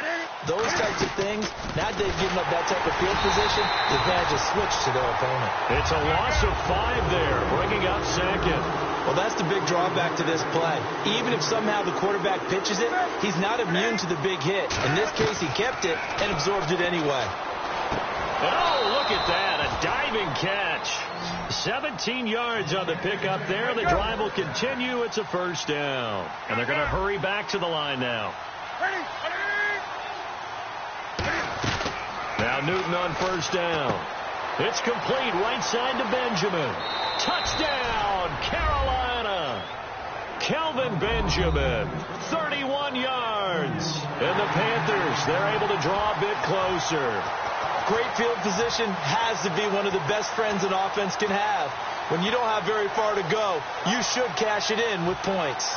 those types of things. Now they've given up that type of field position, the advantage is switched to their opponent. It's a loss of 5 there, bringing up 2nd. Well, that's the big drawback to this play. Even if somehow the quarterback pitches it, he's not immune to the big hit. In this case, he kept it and absorbed it anyway. Oh, look at that, a diving catch. 17 yards on the pickup there. The drive will continue. It's a 1st down. And they're going to hurry back to the line now. Now Newton on 1st down. It's complete right side to Benjamin. Touchdown, Carolina. Kelvin Benjamin, 31 yards. And the Panthers, they're able to draw a bit closer. Great field position has to be one of the best friends an offense can have. When you don't have very far to go, you should cash it in with points.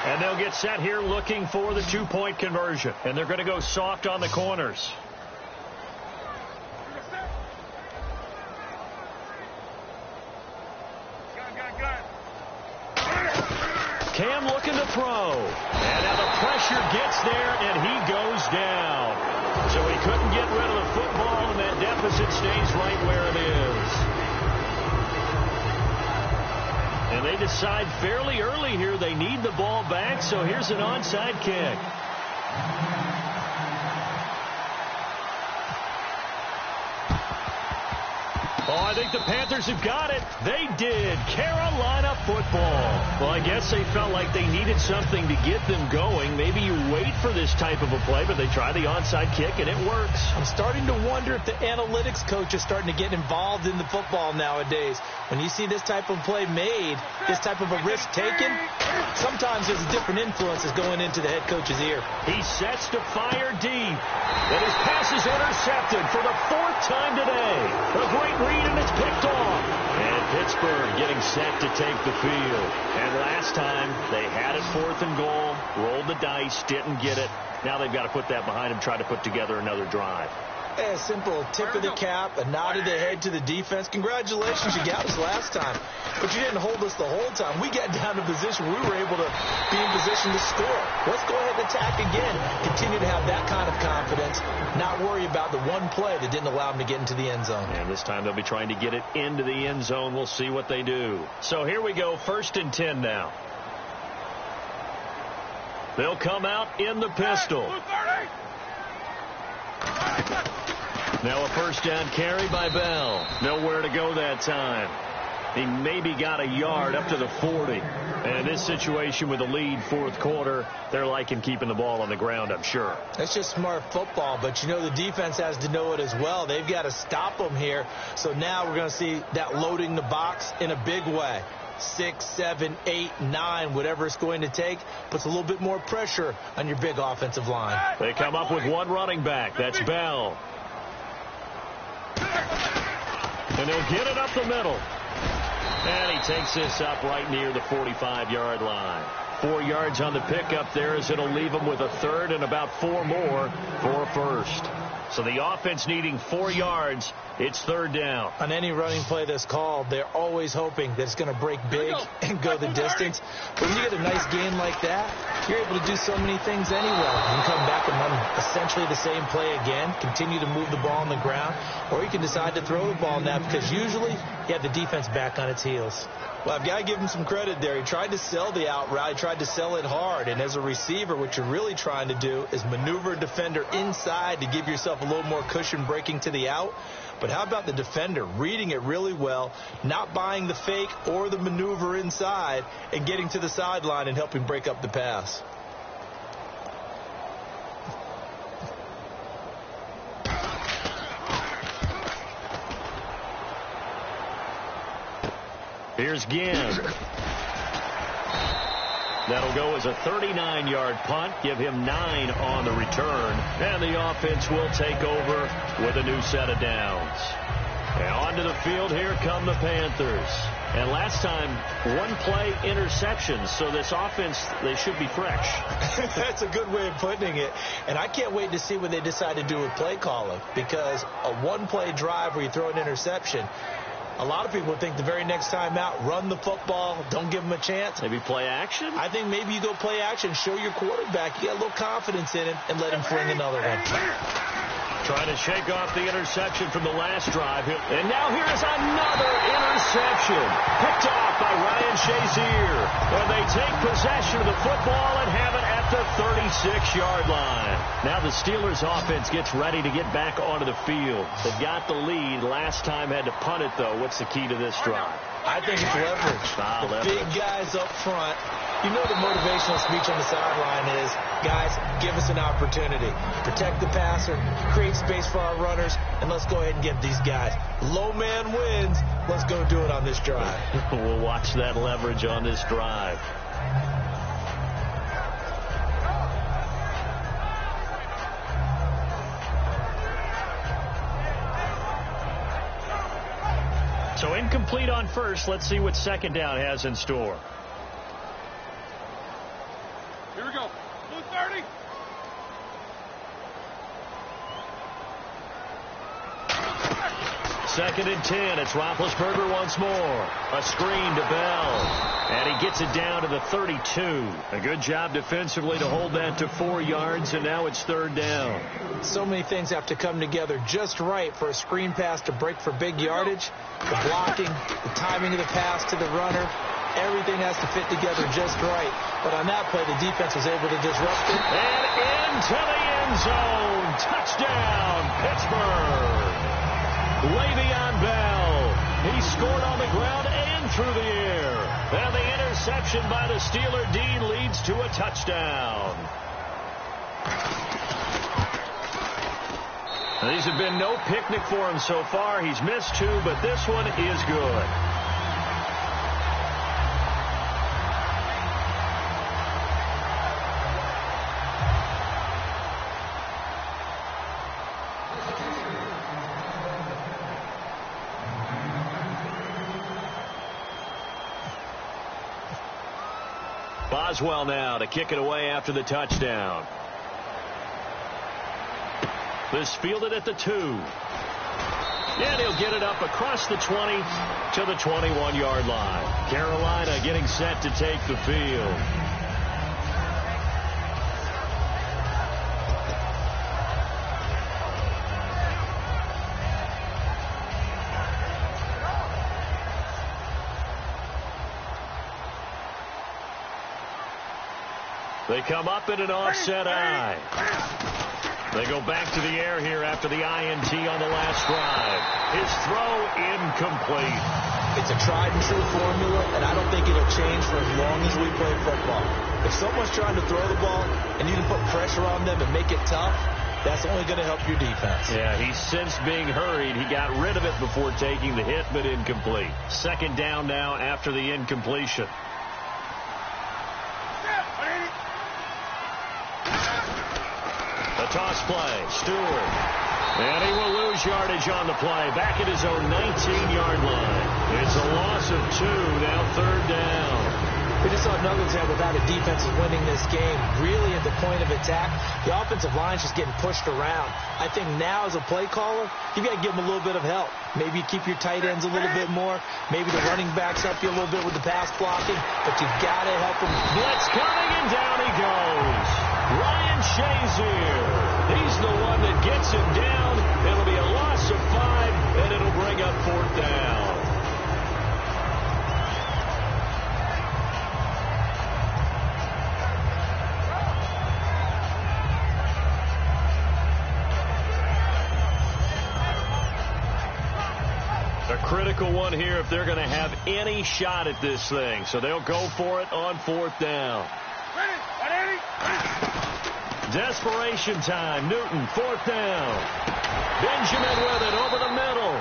And they'll get set here looking for the 2-point conversion. And they're going to go soft on the corners. Cam looking to throw. And now the pressure gets there, and he goes down. So he couldn't get rid of the football, and that deficit stays right where it is. And they decide fairly early here they need the ball back, so here's an onside kick. Oh, I think the Panthers have got it. They did. Carolina football. Well, I guess they felt like they needed something to get them going. Maybe you wait for this type of a play, but they try the onside kick, and it works. I'm starting to wonder if the analytics coach is starting to get involved in the football nowadays. When you see this type of play made, this type of a risk taken, sometimes there's different influences going into the head coach's ear. He sets to fire deep. And his pass is intercepted for the 4th time today. A great read, and it's picked off. And Pittsburgh getting set to take the field. And last time, they had it 4th and goal, rolled the dice, didn't get it. Now they've got to put that behind them, try to put together another drive. A simple tip of the cap, a nod of the head to the defense. Congratulations, you got us last time. But you didn't hold us the whole time. We got down to position. We were able to be in position to score. Let's go ahead and attack again. Continue to have that kind of confidence. Not worry about the one play that didn't allow them to get into the end zone. And this time they'll be trying to get it into the end zone. We'll see what they do. So here we go, 1st and 10 now. They'll come out in the pistol. Now a 1st down carry by Bell. Nowhere to go that time. He maybe got a yard up to the 40. And in this situation with a lead 4th quarter, they're liking keeping the ball on the ground, I'm sure. That's just smart football, but you know the defense has to know it as well. They've got to stop them here. So now we're going to see that loading the box in a big way. 6, 7, 8, 9, whatever it's going to take, puts a little bit more pressure on your big offensive line. They come up with one running back. That's Bell. And he'll get it up the middle. And he takes this up right near the 45-yard line. 4 yards on the pickup there, as it'll leave him with a third and about 4 more for a first. So the offense needing 4 yards. It's third down. On any running play that's called, they're always hoping that it's going to break big and go the distance. But when you get a nice gain like that, you're able to do so many things anyway. You can come back and run essentially the same play again, continue to move the ball on the ground, or you can decide to throw the ball now, because usually you have the defense back on its heels. Well, I've got to give him some credit there. He tried to sell the out route. He tried to sell it hard. And as a receiver, what you're really trying to do is maneuver a defender inside to give yourself a little more cushion breaking to the out. But how about the defender reading it really well, not buying the fake or the maneuver inside, and getting to the sideline and helping break up the pass? Here's Ginn. That'll go as a 39-yard punt, give him 9 on the return, and the offense will take over with a new set of downs. And onto the field, here come the Panthers. And last time, 1-play interceptions, so this offense, they should be fresh. That's a good way of putting it. And I can't wait to see what they decide to do with play calling, because a 1-play drive where you throw an interception, a lot of people think the very next time out, run the football, don't give them a chance. Maybe play action? I think maybe you go play action, show your quarterback you got a little confidence in him, and let him fling another one. Trying to shake off the interception from the last drive. And now here's another interception. Picked off by Ryan Shazier. And they take possession of the football and have it at the 36-yard line. Now the Steelers offense gets ready to get back onto the field. They've got the lead. Last time had to punt it, though. What's the key to this drive? I think it's leverage. The big guys up front. You know the motivational speech on the sideline is, guys, give us an opportunity. Protect the passer, create space for our runners, and let's go ahead and get these guys. Low man wins. Let's go do it on this drive. We'll watch that leverage on this drive. So incomplete on first. Let's see what second down has in store. Here we go. Blue 30. Second and 10. It's Roethlisberger once more. A screen to Bell. And he gets it down to the 32. A good job defensively to hold that to 4 yards, and now it's third down. So many things have to come together just right for a screen pass to break for big yardage. The blocking, the timing of the pass to the runner, everything has to fit together just right. But on that play, the defense was able to disrupt it. And into the end zone. Touchdown, Pittsburgh. Le'Veon Bell. He scored on the ground and through the air. And the interception by the Steeler D leads to a touchdown. These have been no picnic for him so far. He's missed 2, but this one is good. Boswell now to kick it away after the touchdown. This fielded at the 2. And he'll get it up across the 20 to the 21-yard line. Carolina getting set to take the field. They come up in an offset eye. They go back to the air here after the INT on the last drive. His throw incomplete. It's a tried and true formula, and I don't think it'll change for as long as we play football. If someone's trying to throw the ball and you can put pressure on them and make it tough, that's only going to help your defense. Yeah, he's since being hurried. He got rid of it before taking the hit, but incomplete. Second down now after the incompletion. A toss play. Stewart And he will lose yardage on the play. Back at his own 19-yard line. It's a loss of 2, now 3rd down. We just saw another example of how the defense is winning this game. Really at the point of attack, the offensive line's just getting pushed around. I think now as a play caller, you got to give them a little bit of help. Maybe you keep your tight ends a little bit more. Maybe the running backs help you a little bit with the pass blocking. But you've got to help them. Blitz coming, and down he goes. Ryan Shazier. He's the one that gets him down. It'll be a loss of 5, and it'll bring up 4th down. A critical one here if they're going to have any shot at this thing. So they'll go for it on 4th down. Ready? Desperation time. Newton, 4th down. Benjamin with it over the middle.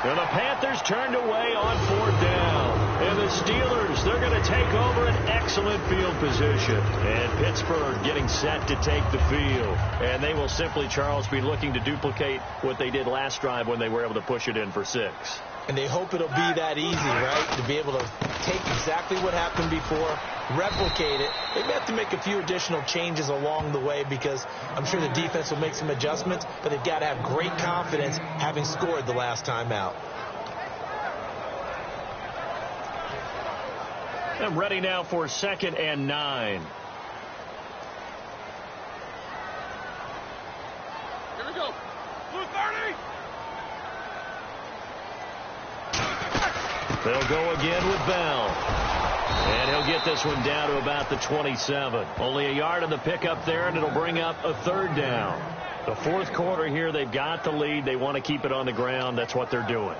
And the Panthers turned away on 4th down. And the Steelers, they're going to take over an excellent field position. And Pittsburgh getting set to take the field. And they will simply, Charles, be looking to duplicate what they did last drive when they were able to push it in for 6. And they hope it'll be that easy, right? To be able to take exactly what happened before, replicate it. They may have to make a few additional changes along the way because I'm sure the defense will make some adjustments, but they've got to have great confidence having scored the last time out. I'm ready now for 2nd and 9. Here we go. Blue 30. They'll go again with Bell. And he'll get this one down to about the 27. Only a yard on the pickup there, and it'll bring up a 3rd down. The 4th quarter here, they've got the lead. They want to keep it on the ground. That's what they're doing.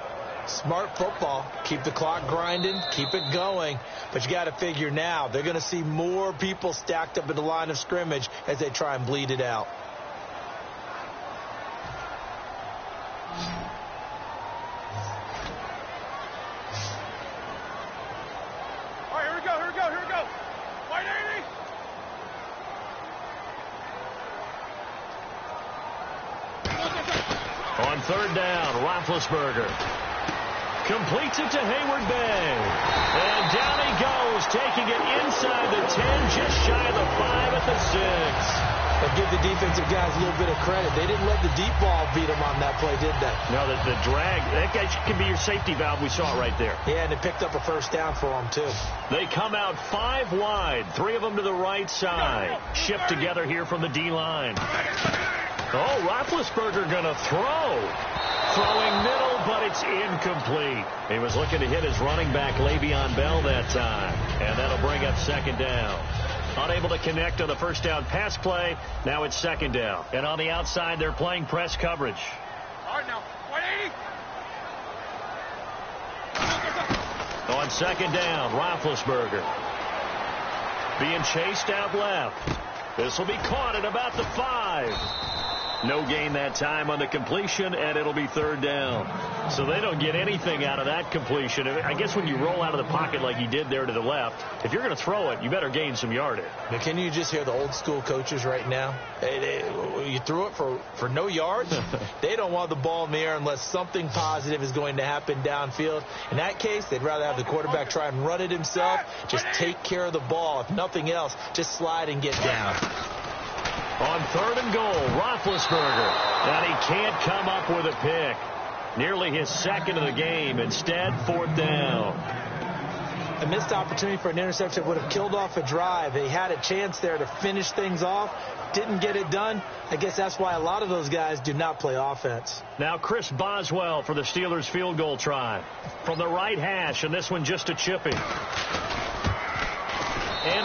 Smart football. Keep the clock grinding. Keep it going. But you got to figure now, they're going to see more people stacked up at the line of scrimmage as they try and bleed it out. On 3rd down, Roethlisberger completes it to Hayward Bay. And down he goes, taking it inside the 10, just shy of the 5 at the 6. But give the defensive guys a little bit of credit. They didn't let the deep ball beat them on that play, did they? No, the drag, that guy could be your safety valve. We saw it right there. Yeah, and it picked up a 1st down for them, too. They come out 5 wide, 3 of them to the right side. Shipped together here from the D-line. Oh, Roethlisberger going to throw. Throwing middle, but it's incomplete. He was looking to hit his running back, Le'Veon Bell, that time. And that'll bring up 2nd down. Unable to connect on the 1st down pass play. Now it's 2nd down. And on the outside, they're playing press coverage. All right, now. 180. On 2nd down, Roethlisberger being chased out left. This will be caught at about the 5. No gain that time on the completion, and it'll be 3rd down. So they don't get anything out of that completion. I guess when you roll out of the pocket like he did there to the left, if you're going to throw it, you better gain some yardage. Now, can you just hear the old school coaches right now? You threw it for no yards. They don't want the ball in the air unless something positive is going to happen downfield. In that case, they'd rather have the quarterback try and run it himself. Just take care of the ball. If nothing else, just slide and get down. On 3rd and goal, Roethlisberger. And he can't come up with a pick. Nearly his 2nd of the game. Instead, 4th down. A missed opportunity for an interception would have killed off a drive. They had a chance there to finish things off. Didn't get it done. I guess that's why a lot of those guys do not play offense. Now Chris Boswell for the Steelers field goal try. From the right hash, and this one just a chipping. And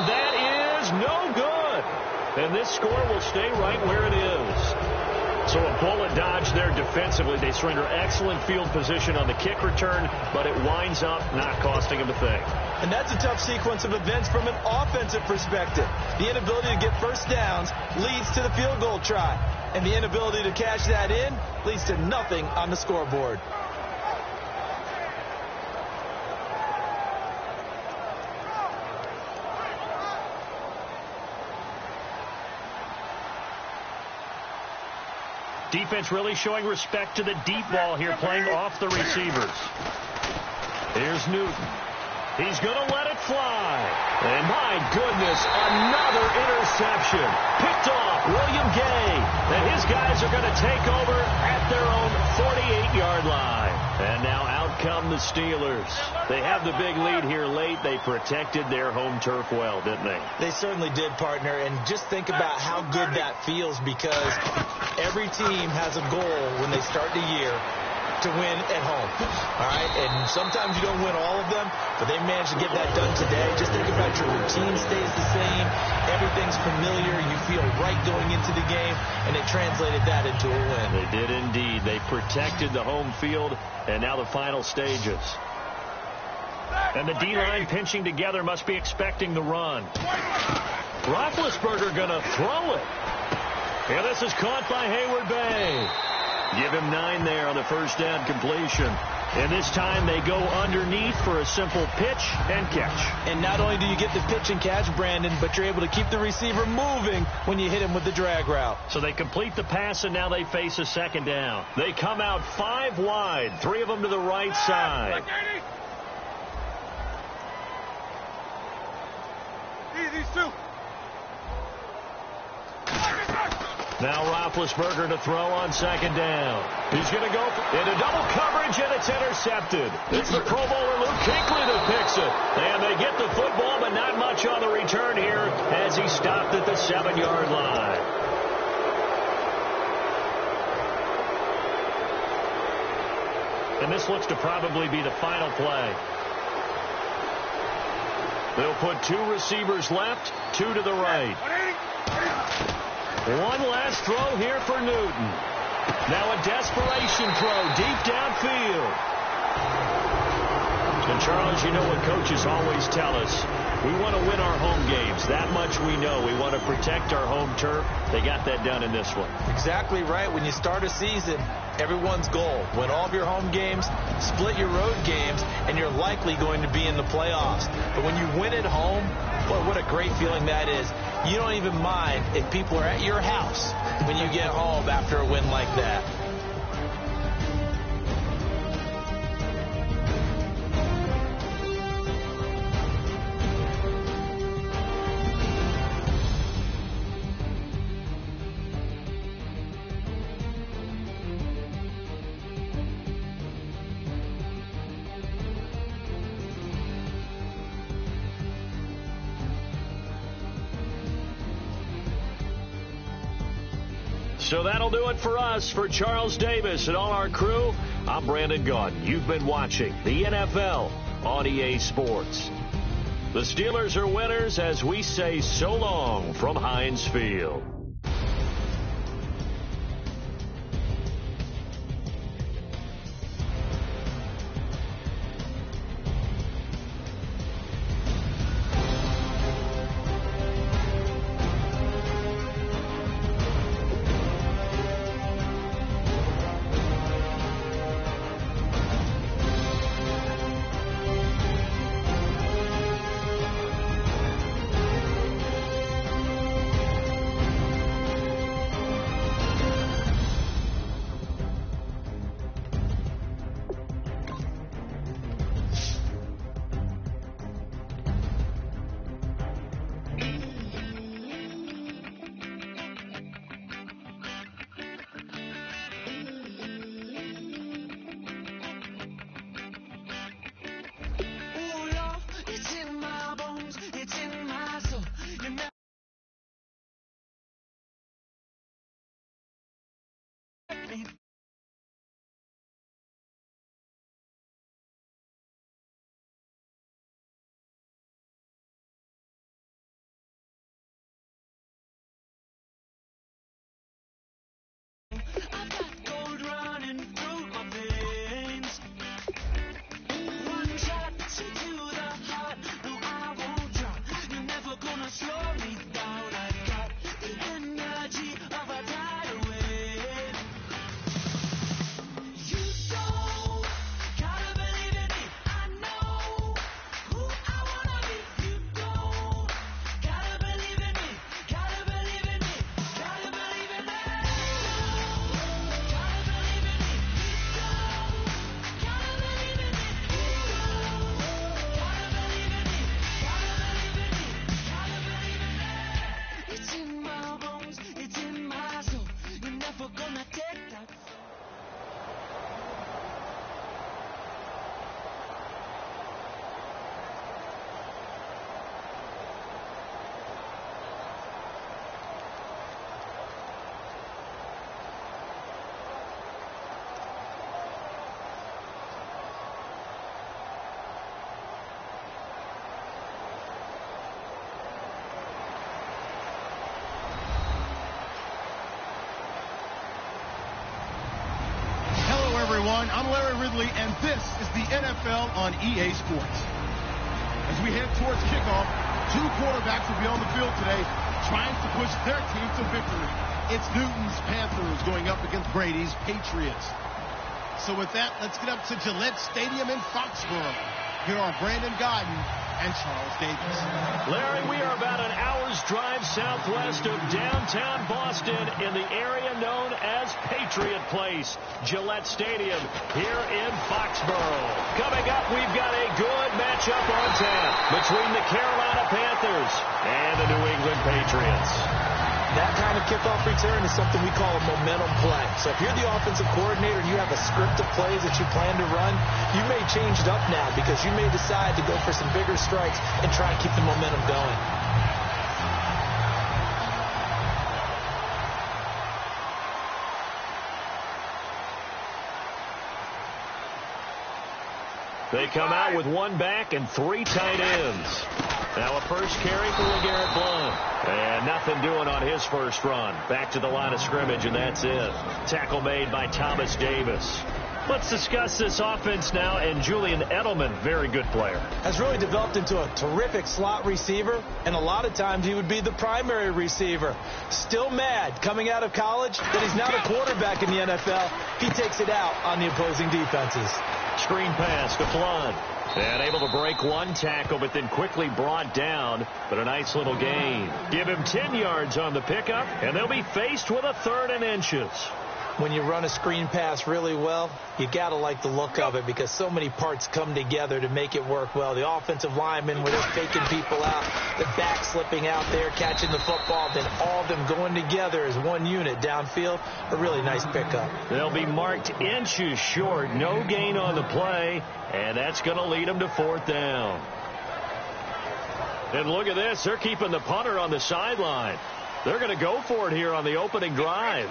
that is no good. And this score will stay right where it is. So a bullet dodge there defensively. They surrender excellent field position on the kick return, but it winds up not costing them a thing. And that's a tough sequence of events from an offensive perspective. The inability to get 1st downs leads to the field goal try. And the inability to cash that in leads to nothing on the scoreboard. Defense really showing respect to the deep ball here, playing off the receivers. Here's Newton. He's going to let it fly. And my goodness, another interception. Picked off William Gay. And his guys are going to take over at their own 48-yard line. And now out come the Steelers. They have the big lead here late. They protected their home turf well, didn't they? They certainly did, partner. And just think about how good that feels, because every team has a goal when they start the year to win at home. All right? And sometimes you don't win all of them, but they managed to get that done today. Just think about your routine stays the same. Everything's familiar. You feel right going into the game, and they translated that into a win. They did indeed. They protected the home field, and now the final stages. And the D-line pinching together must be expecting the run. Roethlisberger going to throw it. And this is caught by Hayward Bay. Give him 9 there on the first down completion. And this time they go underneath for a simple pitch and catch. And not only do you get the pitch and catch, Brandon, but you're able to keep the receiver moving when you hit him with the drag route. So they complete the pass, and now they face a second down. They come out 5 wide, 3 of them to the right side. These two. Now Roethlisberger to throw on second down. He's going to go into double coverage, and it's intercepted. It's the Pro Bowler Luke Kuechly that picks it. And they get the football, but not much on the return here as he stopped at the 7-yard line. And this looks to probably be the final play. They'll put 2 receivers left, 2 to the right. One last throw here for Newton. Now a desperation throw deep downfield. And Charles, you know what coaches always tell us. We want to win our home games. That much we know. We want to protect our home turf. They got that done in this one. Exactly right. When you start a season, everyone's goal: win all of your home games, split your road games, and you're likely going to be in the playoffs. But when you win at home, boy, what a great feeling that is. You don't even mind if people are at your house when you get home after a win like that. So that'll do it for us. For Charles Davis and all our crew, I'm Brandon Gaudin. You've been watching the NFL on EA Sports. The Steelers are winners as we say so long from Heinz Field. everyone. I'm Larry Ridley, and this is the NFL on EA Sports. As we head towards kickoff, two quarterbacks will be on the field today trying to push their team to victory. It's Newton's Panthers going up against Brady's Patriots. So with that, let's get up to Gillette Stadium in Foxborough. Here are Brandon Godden and Charles Davis. Larry, we are about an hour's drive southwest of downtown Boston in the area known as Patriot Place, Gillette Stadium here in Foxborough. Coming up, we've got a good matchup on tap between the Carolina Panthers and the New England Patriots. That kind of kickoff return is something we call a momentum play. So if you're the offensive coordinator and you have a script of plays that you plan to run, you may change it up now because you may decide to go for some bigger strikes and try and keep the momentum going. They come out with one back and three tight ends. Now a first carry for LeGarrette Blount. And nothing doing on his first run. Back to the line of scrimmage, and that's it. Tackle made by Thomas Davis. Let's discuss this offense now, and Julian Edelman, very good player. Has really developed into a terrific slot receiver, and a lot of times he would be the primary receiver. Still mad coming out of college that he's now the quarterback in the NFL. He takes it out on the opposing defenses. Screen pass to Flood. And able to break one tackle, but then quickly brought down. But a nice little gain. Give him 10 yards on the pickup, and they'll be faced with a 3rd and inches. When you run a screen pass really well, you got to like the look of it because so many parts come together to make it work well. The offensive linemen where they're faking people out, the back slipping out there, catching the football, then all of them going together as one unit downfield. A really nice pickup. They'll be marked inches short. No gain on the play, and that's going to lead them to 4th down. And look at this. They're keeping the punter on the sideline. They're going to go for it here on the opening drive.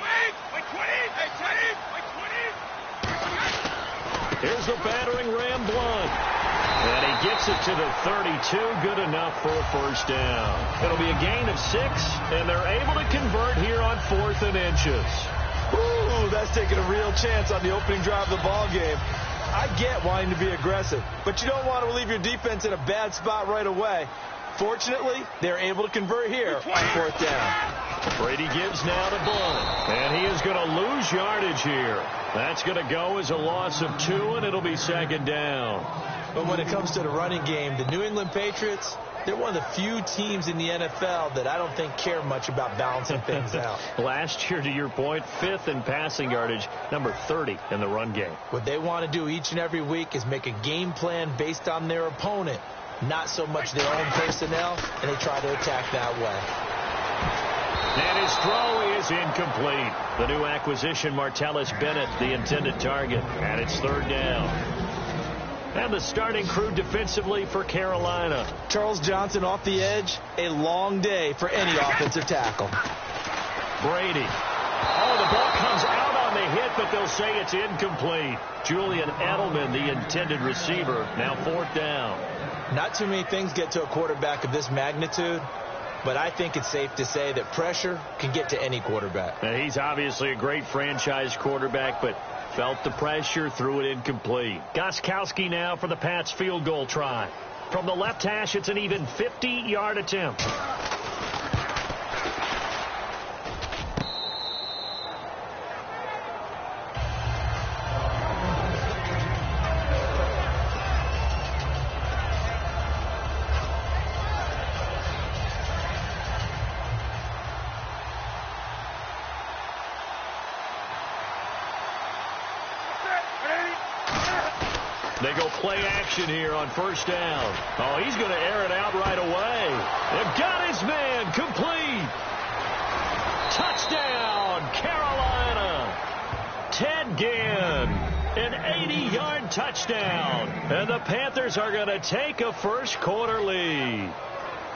Here's the battering ram Blount. And he gets it to the 32. Good enough for a 1st down. It'll be a gain of 6, and they're able to convert here on 4th and inches. Ooh, that's taking a real chance on the opening drive of the ball game. I get wanting to be aggressive, but you don't want to leave your defense in a bad spot right away. Fortunately, they're able to convert here on 4th down. Brady gives now to Blount, and he is going to lose yardage here. That's going to go as a loss of 2, and it'll be 2nd down. But when it comes to the running game, the New England Patriots, they're one of the few teams in the NFL that I don't think care much about balancing things out. Last year, to your point, 5th in passing yardage, number 30 in the run game. What they want to do each and every week is make a game plan based on their opponent, not so much their own personnel, and they try to attack that way. And his throw is incomplete. The new acquisition, Martellus Bennett, the intended target, and it's 3rd down. And the starting crew defensively for Carolina. Charles Johnson off the edge, a long day for any offensive tackle. Brady. Oh, the ball comes out on the hit, but they'll say it's incomplete. Julian Edelman, the intended receiver, now 4th down. Not too many things get to a quarterback of this magnitude, but I think it's safe to say that pressure can get to any quarterback. Now, he's obviously a great franchise quarterback, but felt the pressure, threw it incomplete. Gostkowski now for the Pats field goal try. From the left hash, it's an even 50-yard attempt. They go play action here on 1st down. Oh, he's going to air it out right away. They've got his man complete. Touchdown, Carolina. Ted Ginn, an 80-yard touchdown. And the Panthers are going to take a first-quarter lead.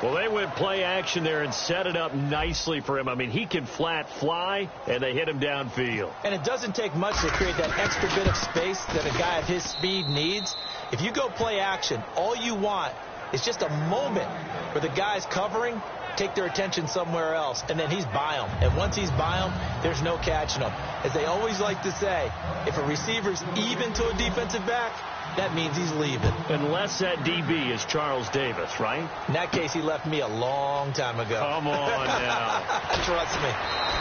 Well, they went play action there and set it up nicely for him. I mean, he can flat fly, and they hit him downfield. And it doesn't take much to create that extra bit of space that a guy of his speed needs. If you go play action, all you want It's just a moment where the guys covering take their attention somewhere else, and then he's by them. And once he's by them, there's no catching him. As they always like to say, if a receiver's even to a defensive back, that means he's leaving. Unless that DB is Charles Davis, right? In that case, he left me a long time ago. Come on now. Trust me.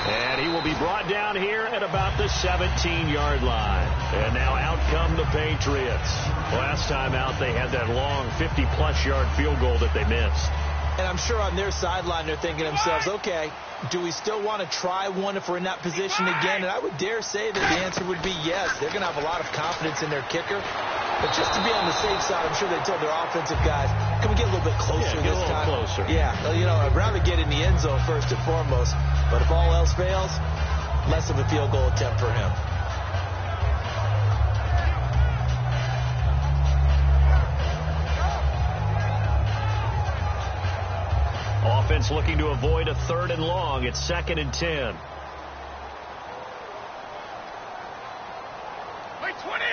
And he will be brought down here at about the 17-yard line. And now out come the Patriots. Last time out, they had that long 50-plus yard field goal that they missed. And I'm sure on their sideline, they're thinking to themselves, okay, do we still want to try one if we're in that position again? And I would dare say that the answer would be yes. They're going to have a lot of confidence in their kicker. But just to be on the safe side, I'm sure they told their offensive guys, can we get a little bit closer this time? Closer. Yeah, I'd rather get in the end zone first and foremost. But if all else fails, less of a field goal attempt for him. Offense looking to avoid a 3rd and long. It's 2nd and 10. Wait, 20!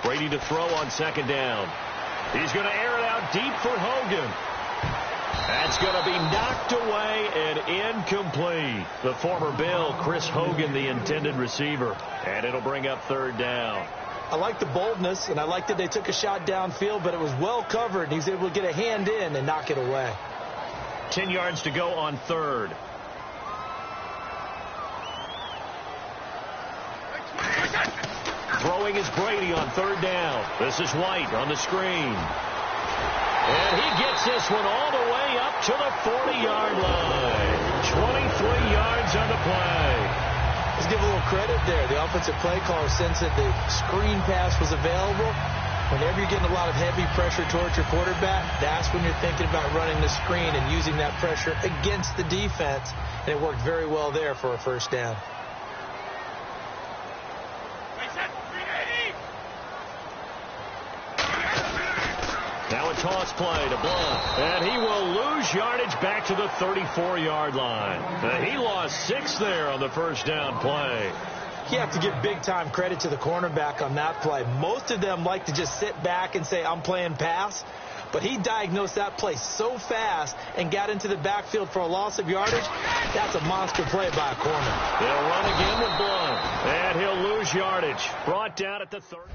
Brady to throw on 2nd down. He's going to air it out deep for Hogan. That's going to be knocked away and incomplete. The former Bill, Chris Hogan, the intended receiver. And it'll bring up 3rd down. I like the boldness, and I like that they took a shot downfield, but it was well covered, and he was able to get a hand in and knock it away. 10 yards to go on 3rd. Throwing is Brady on 3rd down. This is White on the screen. And he gets this one all the way up to the 40-yard line. 23 yards on the play. Let's give a little credit there. The offensive play caller sensed that the screen pass was available. Whenever you're getting a lot of heavy pressure towards your quarterback, that's when you're thinking about running the screen and using that pressure against the defense. And it worked very well there for a 1st down. Now a toss play to Blunt. And he will lose yardage back to the 34-yard line. He lost 6 there on the 1st down play. You have to give big-time credit to the cornerback on that play. Most of them like to just sit back and say, I'm playing pass. But he diagnosed that play so fast and got into the backfield for a loss of yardage. That's a monster play by a corner. They'll run again with Blunt. And he'll lose yardage. Brought down at the 30.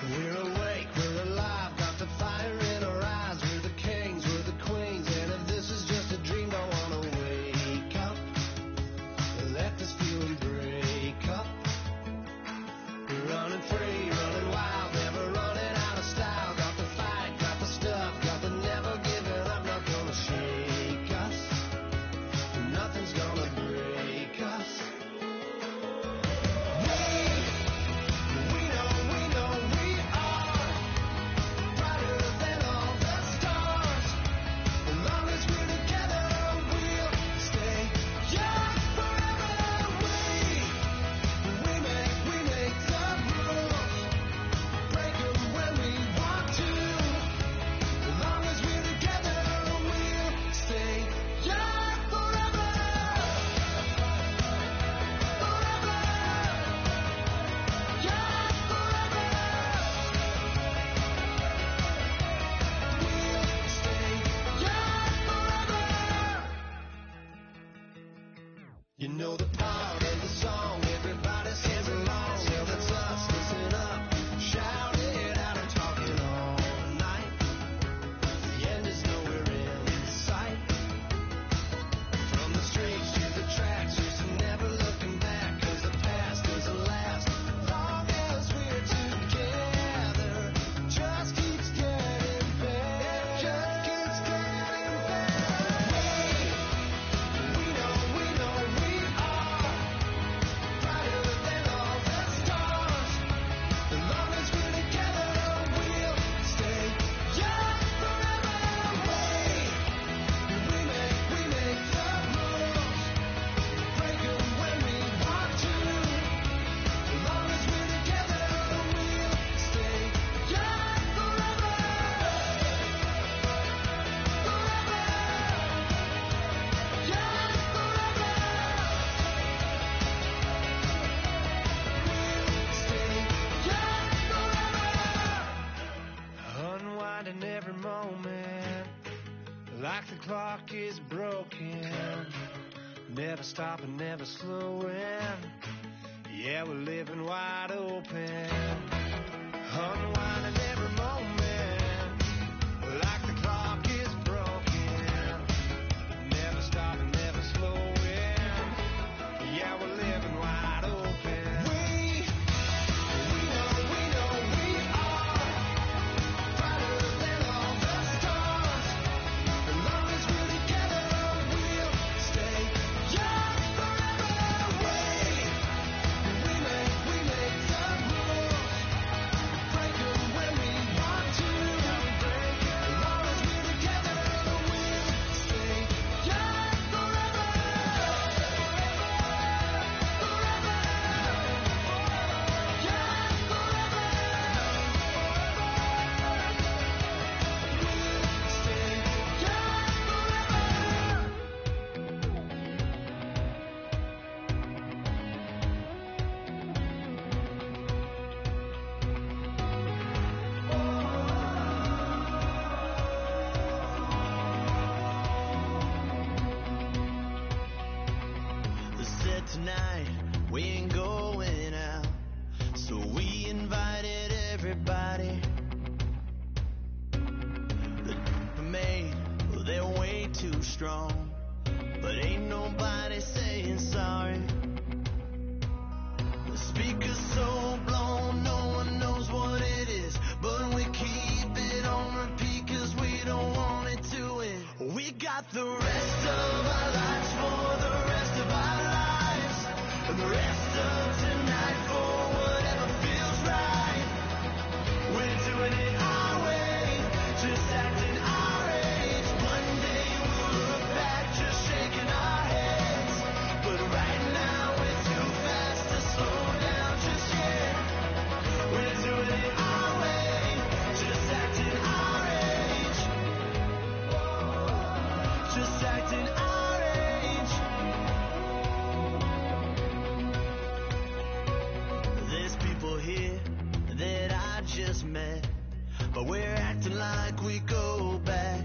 We're awake, we're alive, got the fire in our eyes. We're the kings, we're the queens, and if this is just a dream, don't wanna wake up. Let this feeling break up. We're running free, running wild, never running out of style. Got the fight, got the stuff, got the never giving up. Not gonna shake us, nothing's gonna break us. You know the part of the song, everybody sings along. Well, that's us, listen up, shout it out and talk it all night. The end is nowhere in sight. From the streets to the tracks, just never looking back, 'cause the past doesn't last. Long as we're together, just keeps getting better. Just keeps getting better. We know we are. like the clock is broken, never stopping, never slowing. Yeah, we're living wide open, unwinding every moment, like the clock is broken, never stopping, never slowing. Yeah, we're living wide open. We know we are brighter than all the stars. As long as we're together, we'll stay young forever. We make the rules, break them when we want to. As long as we're together, we'll stay young forever. Said tonight we ain't going out, so we invited everybody. The made, well, they're way too strong, but ain't nobody saying sorry. The speaker's so blown, no one knows what it is, but we keep it on repeat 'cause we don't want it to end. We got the rest of our lives for the rest of our lives, and the rest of tonight for whatever feels right. We're doing it our way, just acting our age. One day we'll look back just shaking our heads, but right now we're too fast to slow down just yet. We're doing it our way, just acting our age, just acting our age. There's people here that I just met, but we're acting like we go back.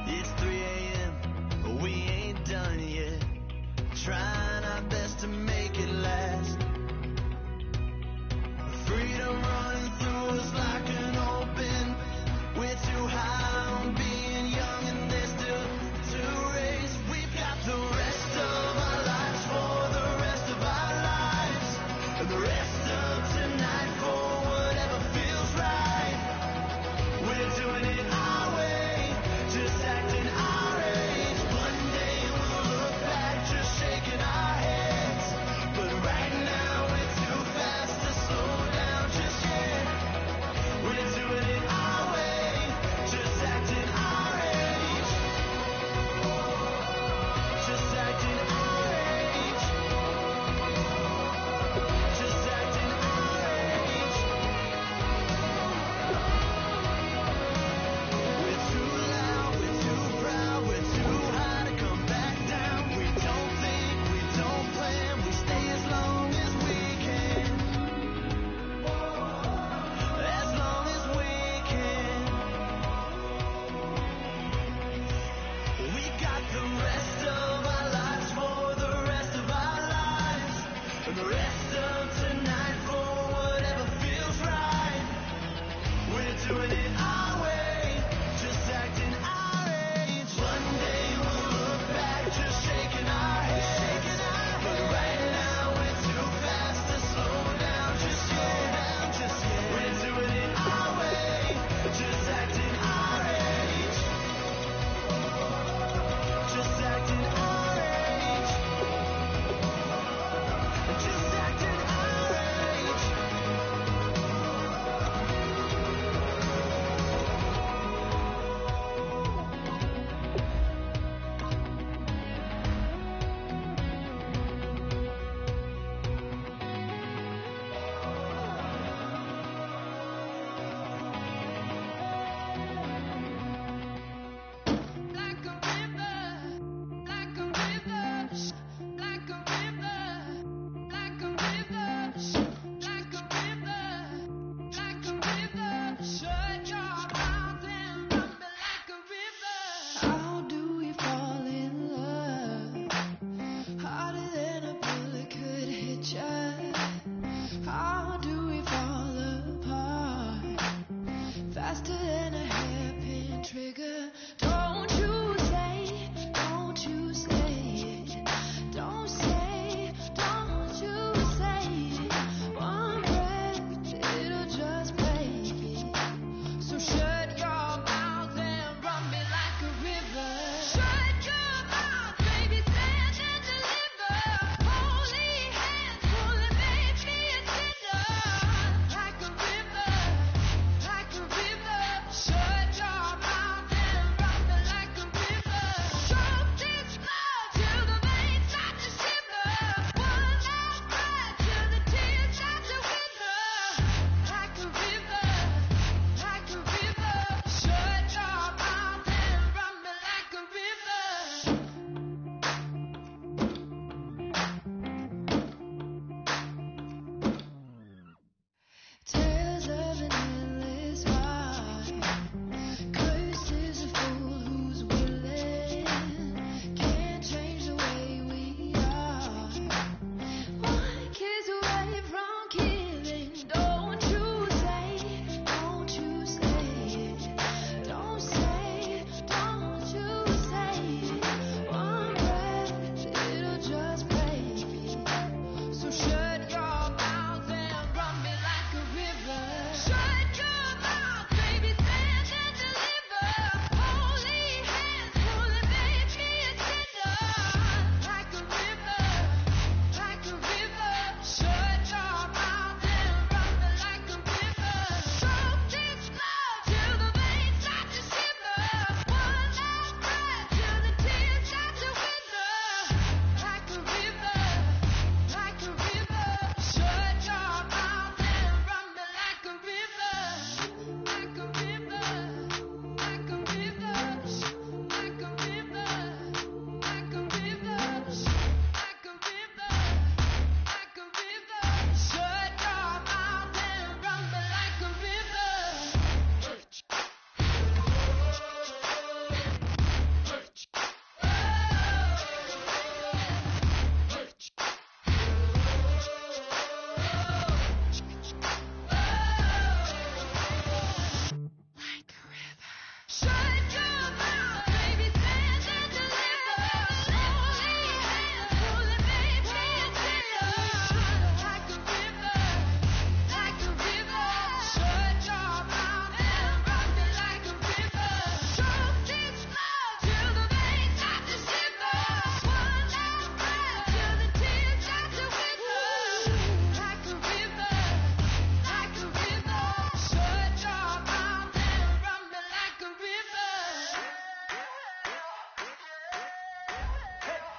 It's 3 a.m., but we ain't done yet, trying our best to make it last. Freedom running through us like an open, we're too high on being young and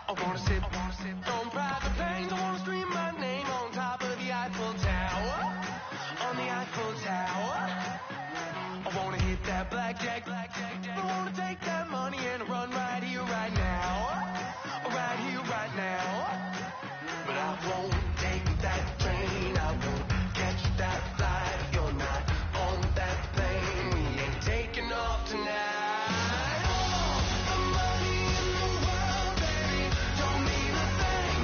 I wanna sip on private planes. I wanna scream my name on top of the Eiffel Tower. On the Eiffel Tower. I wanna hit that blackjack. I wanna take that money and run right here, right now. Right here, right now. But I won't take that train. I won't catch that flight. You're not on that plane. We ain't taking off tonight. All the money in the world, baby, don't mean a thing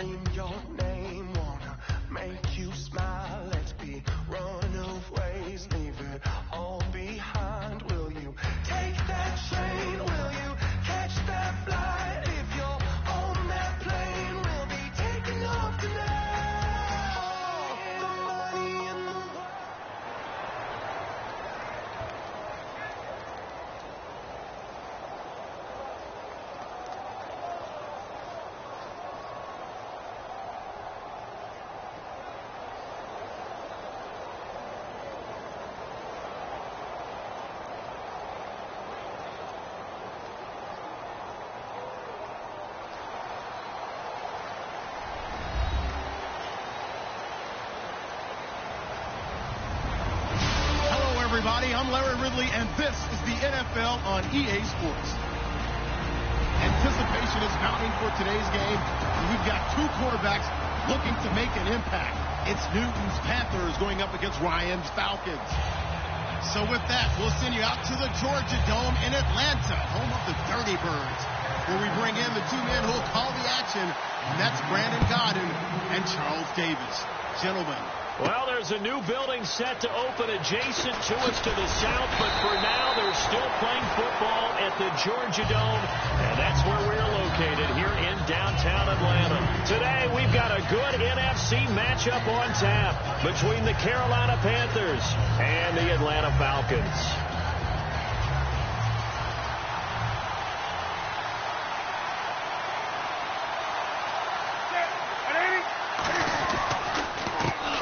scream your name, wanna make you smile. Let's be runaways, leave it all behind. Will you take that train? Will you catch that flight? If you're on that plane, we'll be taking off tonight. All the money in the world. Everybody, I'm Larry Ridley, and this is the NFL on EA Sports. Anticipation is mounting for today's game, and we've got two quarterbacks looking to make an impact. It's Newton's Panthers going up against Ryan's Falcons. So with that, we'll send you out to the Georgia Dome in Atlanta, home of the Dirty Birds, where we bring in the two men who will call the action, and that's Brandon Godden and Charles Davis. Gentlemen. Well, there's a new building set to open adjacent to us to the south, but for now they're still playing football at the Georgia Dome, and that's where we're located here in downtown Atlanta. Today we've got a good NFC matchup on tap between the Carolina Panthers and the Atlanta Falcons.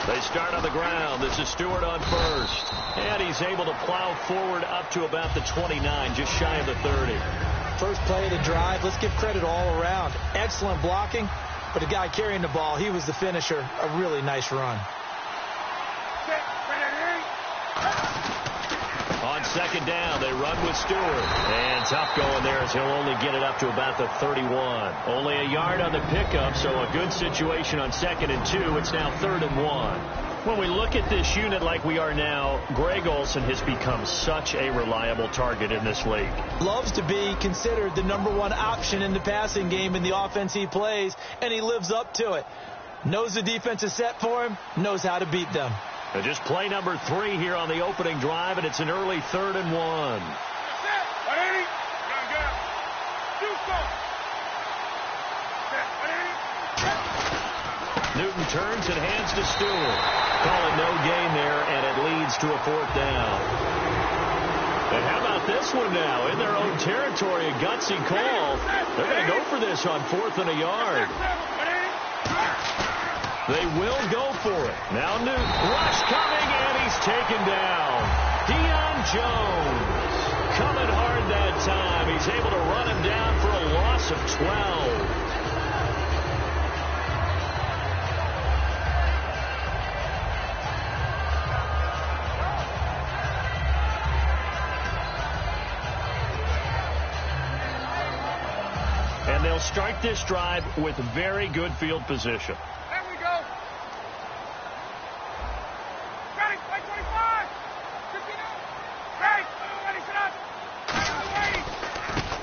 They start on the ground. This is Stewart on first. And he's able to plow forward up to about the 29, just shy of the 30. First play of the drive, let's give credit all around. Excellent blocking, but the guy carrying the ball, he was the finisher. A really nice run. On second down, they run with Stewart. And tough going there as he'll only get it up to about the 31. Only a yard on the pickup, so a good situation on 2nd and 2. It's now 3rd and 1. When we look at this unit like we are now, Greg Olsen has become such a reliable target in this league. Loves to be considered the #1 option in the passing game in the offense he plays, and he lives up to it. Knows the defense is set for him, knows how to beat them. And just play number 3 here on the opening drive, and it's an early 3rd and 1. Newton turns and hands to Stewart. Call it no gain there, and it leads to a 4th down. And how about this one now? In their own territory, a gutsy call. They're going to go for this on 4th and a yard. They will go for it. Now Newton, rush coming, and he's taken down. Deion Jones coming hard that time. He's able to run him down for a loss of 12. And they'll start this drive with very good field position.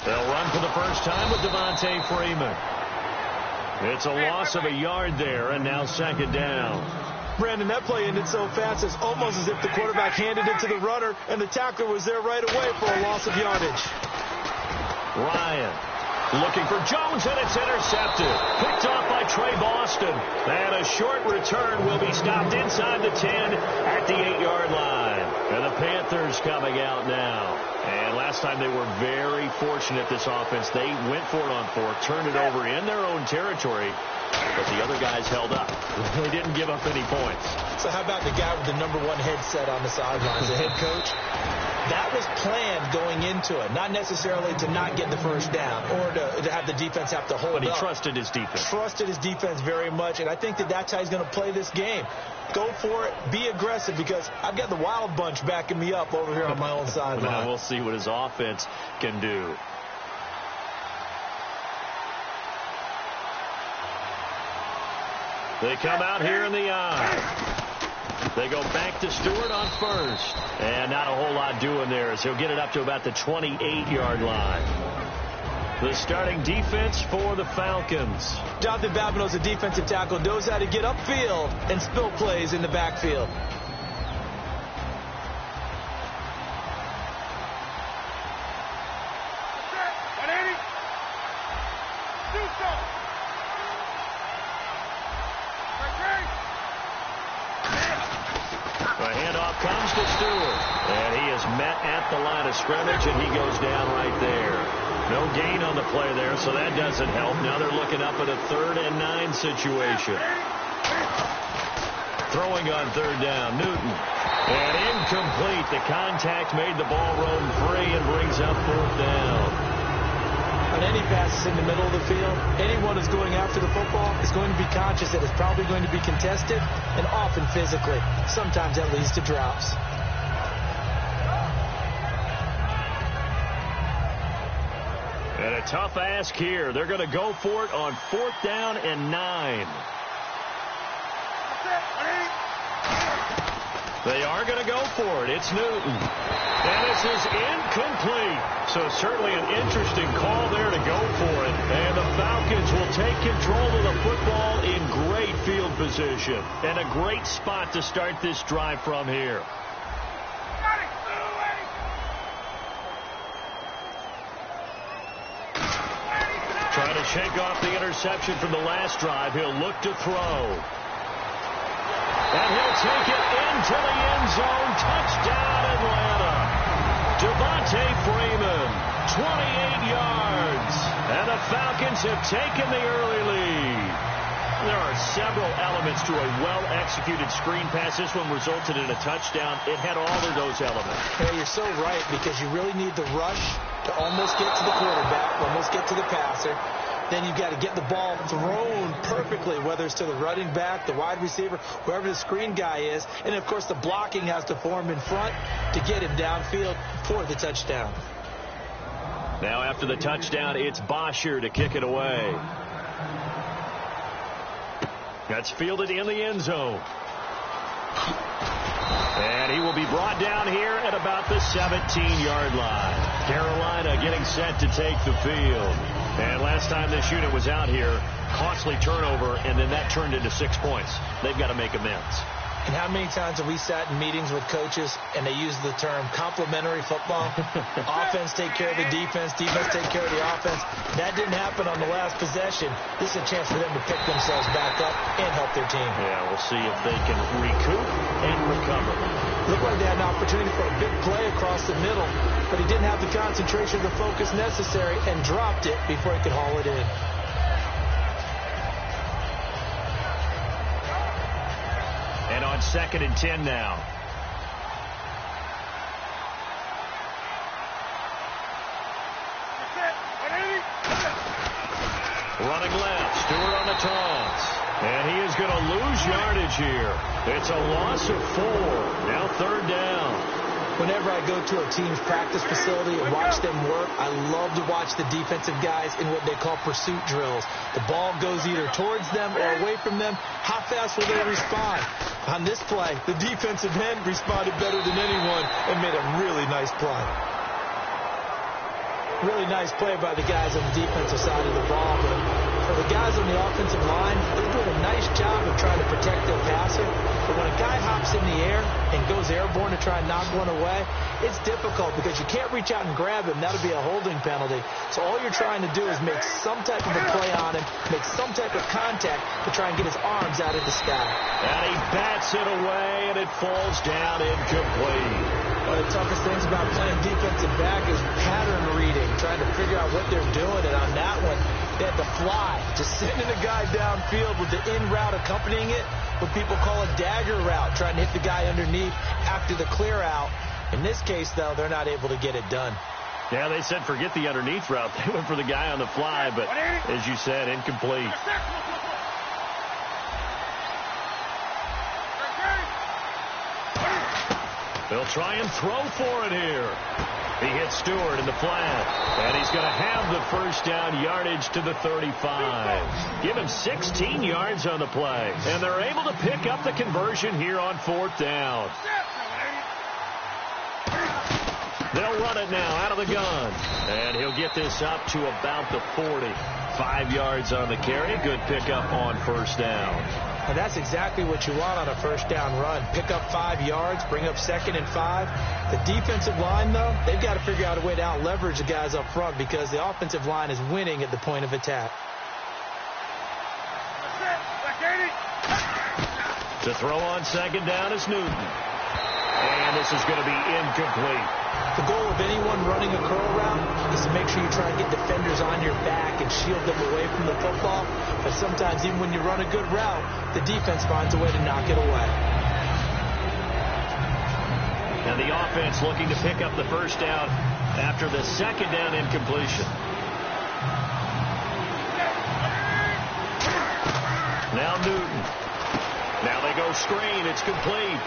They'll run for the first time with Devontae Freeman. It's a loss of a yard there, and now 2nd down. Brandon, that play ended so fast, it's almost as if the quarterback handed it to the runner, and the tackler was there right away for a loss of yardage. Ryan looking for Jones, and it's intercepted. Picked off by Trey Boston. And a short return will be stopped inside the 10 at the 8-yard line. And the Panthers coming out now. And last time they were very fortunate, this offense. They went for it on 4th, turned it over in their own territory, but the other guys held up. They didn't give up any points. So how about the guy with the #1 headset on the sidelines, the head coach? That was planned going into it, not necessarily to not get the first down or to have the defense have to hold up. But he trusted his defense. Trusted his defense very much, and I think that's how he's going to play this game. Go for it, be aggressive, because I've got the Wild Bunch backing me up over here on my own sideline. Now we'll see what his offense can do. They come out here in the eye. They go back to Stewart on first. And not a whole lot doing there as he'll get it up to about the 28-yard line. the starting defense for the Falcons. Jonathan Babineau's a defensive tackle, knows how to get upfield and spill plays in the backfield. Comes to Stewart, and he is met at the line of scrimmage, and he goes down right there. No gain on the play there, so that doesn't help. Now they're looking up at a 3rd and 9 situation. Throwing on 3rd down, Newton. And incomplete. The contact made the ball roam free and brings up 4th down. On any passes in the middle of the field, anyone who's going after the football is going to be conscious that it's probably going to be contested and often physically. Sometimes that leads to drops. And a tough ask here. They're going to go for it on 4th down and 9. They are going to go for it. It's Newton. And this is incomplete. So certainly an interesting call there to go for it. And the Falcons will take control of the football in great field position. And a great spot to start this drive from here. Trying to shake off the interception from the last drive. He'll look to throw. And he'll take it into the end zone. Touchdown, Atlanta. Devontae Freeman, 28 yards. And the Falcons have taken the early lead. There are several elements to a well-executed screen pass. This one resulted in a touchdown. It had all of those elements. Yeah, you're so right, because you really need the rush to almost get to the quarterback, almost get to the passer. Then you've got to get the ball thrown perfectly, whether it's to the running back, the wide receiver, whoever the screen guy is. And, of course, the blocking has to form in front to get him downfield for the touchdown. Now after the touchdown, it's Bosher to kick it away. That's fielded in the end zone. And he will be brought down here at about the 17-yard line. Carolina getting set to take the field. And last time this unit was out here, costly turnover, and then that turned into 6 points. They've got to make amends. And how many times have we sat in meetings with coaches and they use the term complementary football? Offense take care of the defense, defense take care of the offense. That didn't happen on the last possession. This is a chance for them to pick themselves back up and help their team. Yeah, we'll see if they can recoup and recover. Looked like they had an opportunity for a big play across the middle, but he didn't have the concentration or the focus necessary and dropped it before he could haul it in. And on 2nd and 10 now. Running left, Stewart on the toss. And he is going to lose yardage here. It's a loss of 4. Now 3rd down. Whenever I go to a team's practice facility and watch them work, I love to watch the defensive guys in what they call pursuit drills. The ball goes either towards them or away from them. How fast will they respond? On this play, the defensive end responded better than anyone and made a really nice play. Really nice play by the guys on the defensive side of the ball, but for the guys on the offensive line, they're doing a nice job of trying to protect their passer. But when a guy hops in the air and goes airborne to try and knock one away, it's difficult because you can't reach out and grab him. That'll be a holding penalty. So all you're trying to do is make some type of a play on him, make some type of contact to try and get his arms out of the sky. And he bats it away, and it falls down incomplete. One of the toughest things about playing defensive back is pattern reading, trying to figure out what they're doing. And on that one, they had to fly, just sending a guy downfield with the in route accompanying it, what people call a dagger route, trying to hit the guy underneath after the clear out. In this case, though, they're not able to get it done. Yeah, they said forget the underneath route. They went for the guy on the fly, but as you said, incomplete. They'll try and throw for it here. He hits Stewart in the flat, and he's going to have the first down yardage to the 35. Give him 16 yards on the play, and they're able to pick up the conversion here on 4th down. They'll They'll run it now out of the gun. And he'll get this up to about the 40. 5 yards on the carry. Good pickup on first down. And that's exactly what you want on a first down run. Pick up 5 yards, bring up 2nd and 5. The defensive line, though, they've got to figure out a way to out-leverage the guys up front because the offensive line is winning at the point of attack. To throw on 2nd down is Newton. And this is going to be incomplete. The goal of anyone running a curl route is to make sure you try and get defenders on your back and shield them away from the football. But sometimes even when you run a good route, the defense finds a way to knock it away. And the offense looking to pick up the first down after the 2nd down incompletion. Now Newton. Now they go screen. It's complete.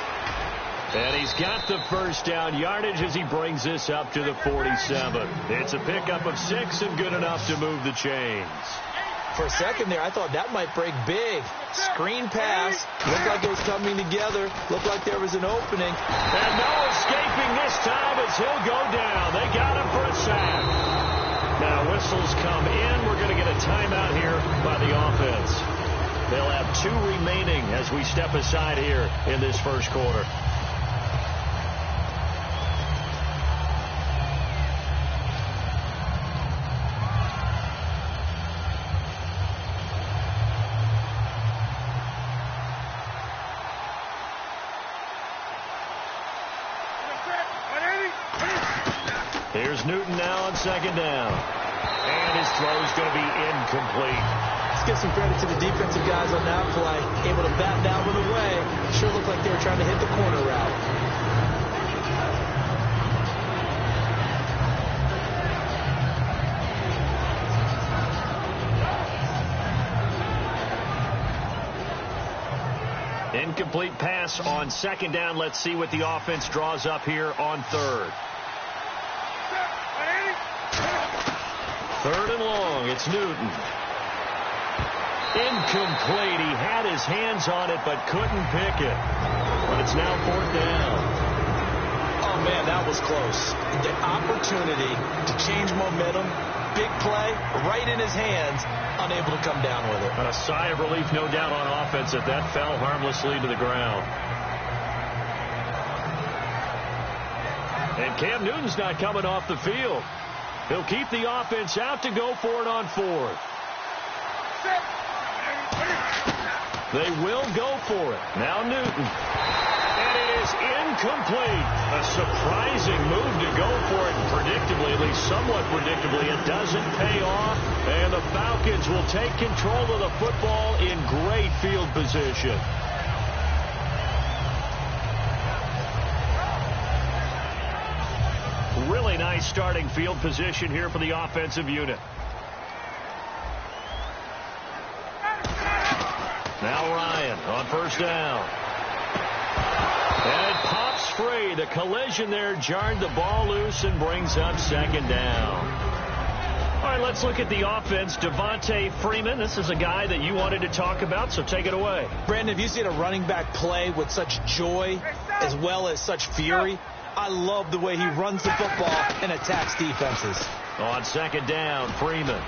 And he's got the first down yardage as he brings this up to the 47. It's a pickup of 6 and good enough to move the chains. For a second there, I thought that might break big. Screen pass. Looked like it was coming together. Looked like there was an opening. And no escaping this time as he'll go down. They got him for a sack. Now whistles come in. We're going to get a timeout here by the offense. They'll have 2 remaining as we step aside here in this first quarter. Here's Newton now on 2nd down. And his throw's going to be incomplete. Let's give some credit to the defensive guys on that play. Able to bat that one away. Sure looked like they were trying to hit the corner route. Incomplete pass on 2nd down. Let's see what the offense draws up here on 3rd. 3rd and long. It's Newton. Incomplete. He had his hands on it but couldn't pick it. But it's now 4th down. Oh, man, that was close. The opportunity to change momentum, big play, right in his hands, unable to come down with it. And a sigh of relief, no doubt, on offense that that fell harmlessly to the ground. And Cam Newton's not coming off the field. He'll keep the offense out to go for it on 4th. They will go for it. Now Newton. And it is incomplete. A surprising move to go for it predictably, at least somewhat predictably. It doesn't pay off. And the Falcons will take control of the football in great field position. Really nice starting field position here for the offensive unit. Now Ryan on first down. And it pops free. The collision there jarred the ball loose and brings up 2nd down. All right, let's look at the offense. Devontae Freeman, this is a guy that you wanted to talk about, so take it away. Brandon, have you seen a running back play with such joy as well as such fury? I love the way he runs the football and attacks defenses. On 2nd down, Freeman.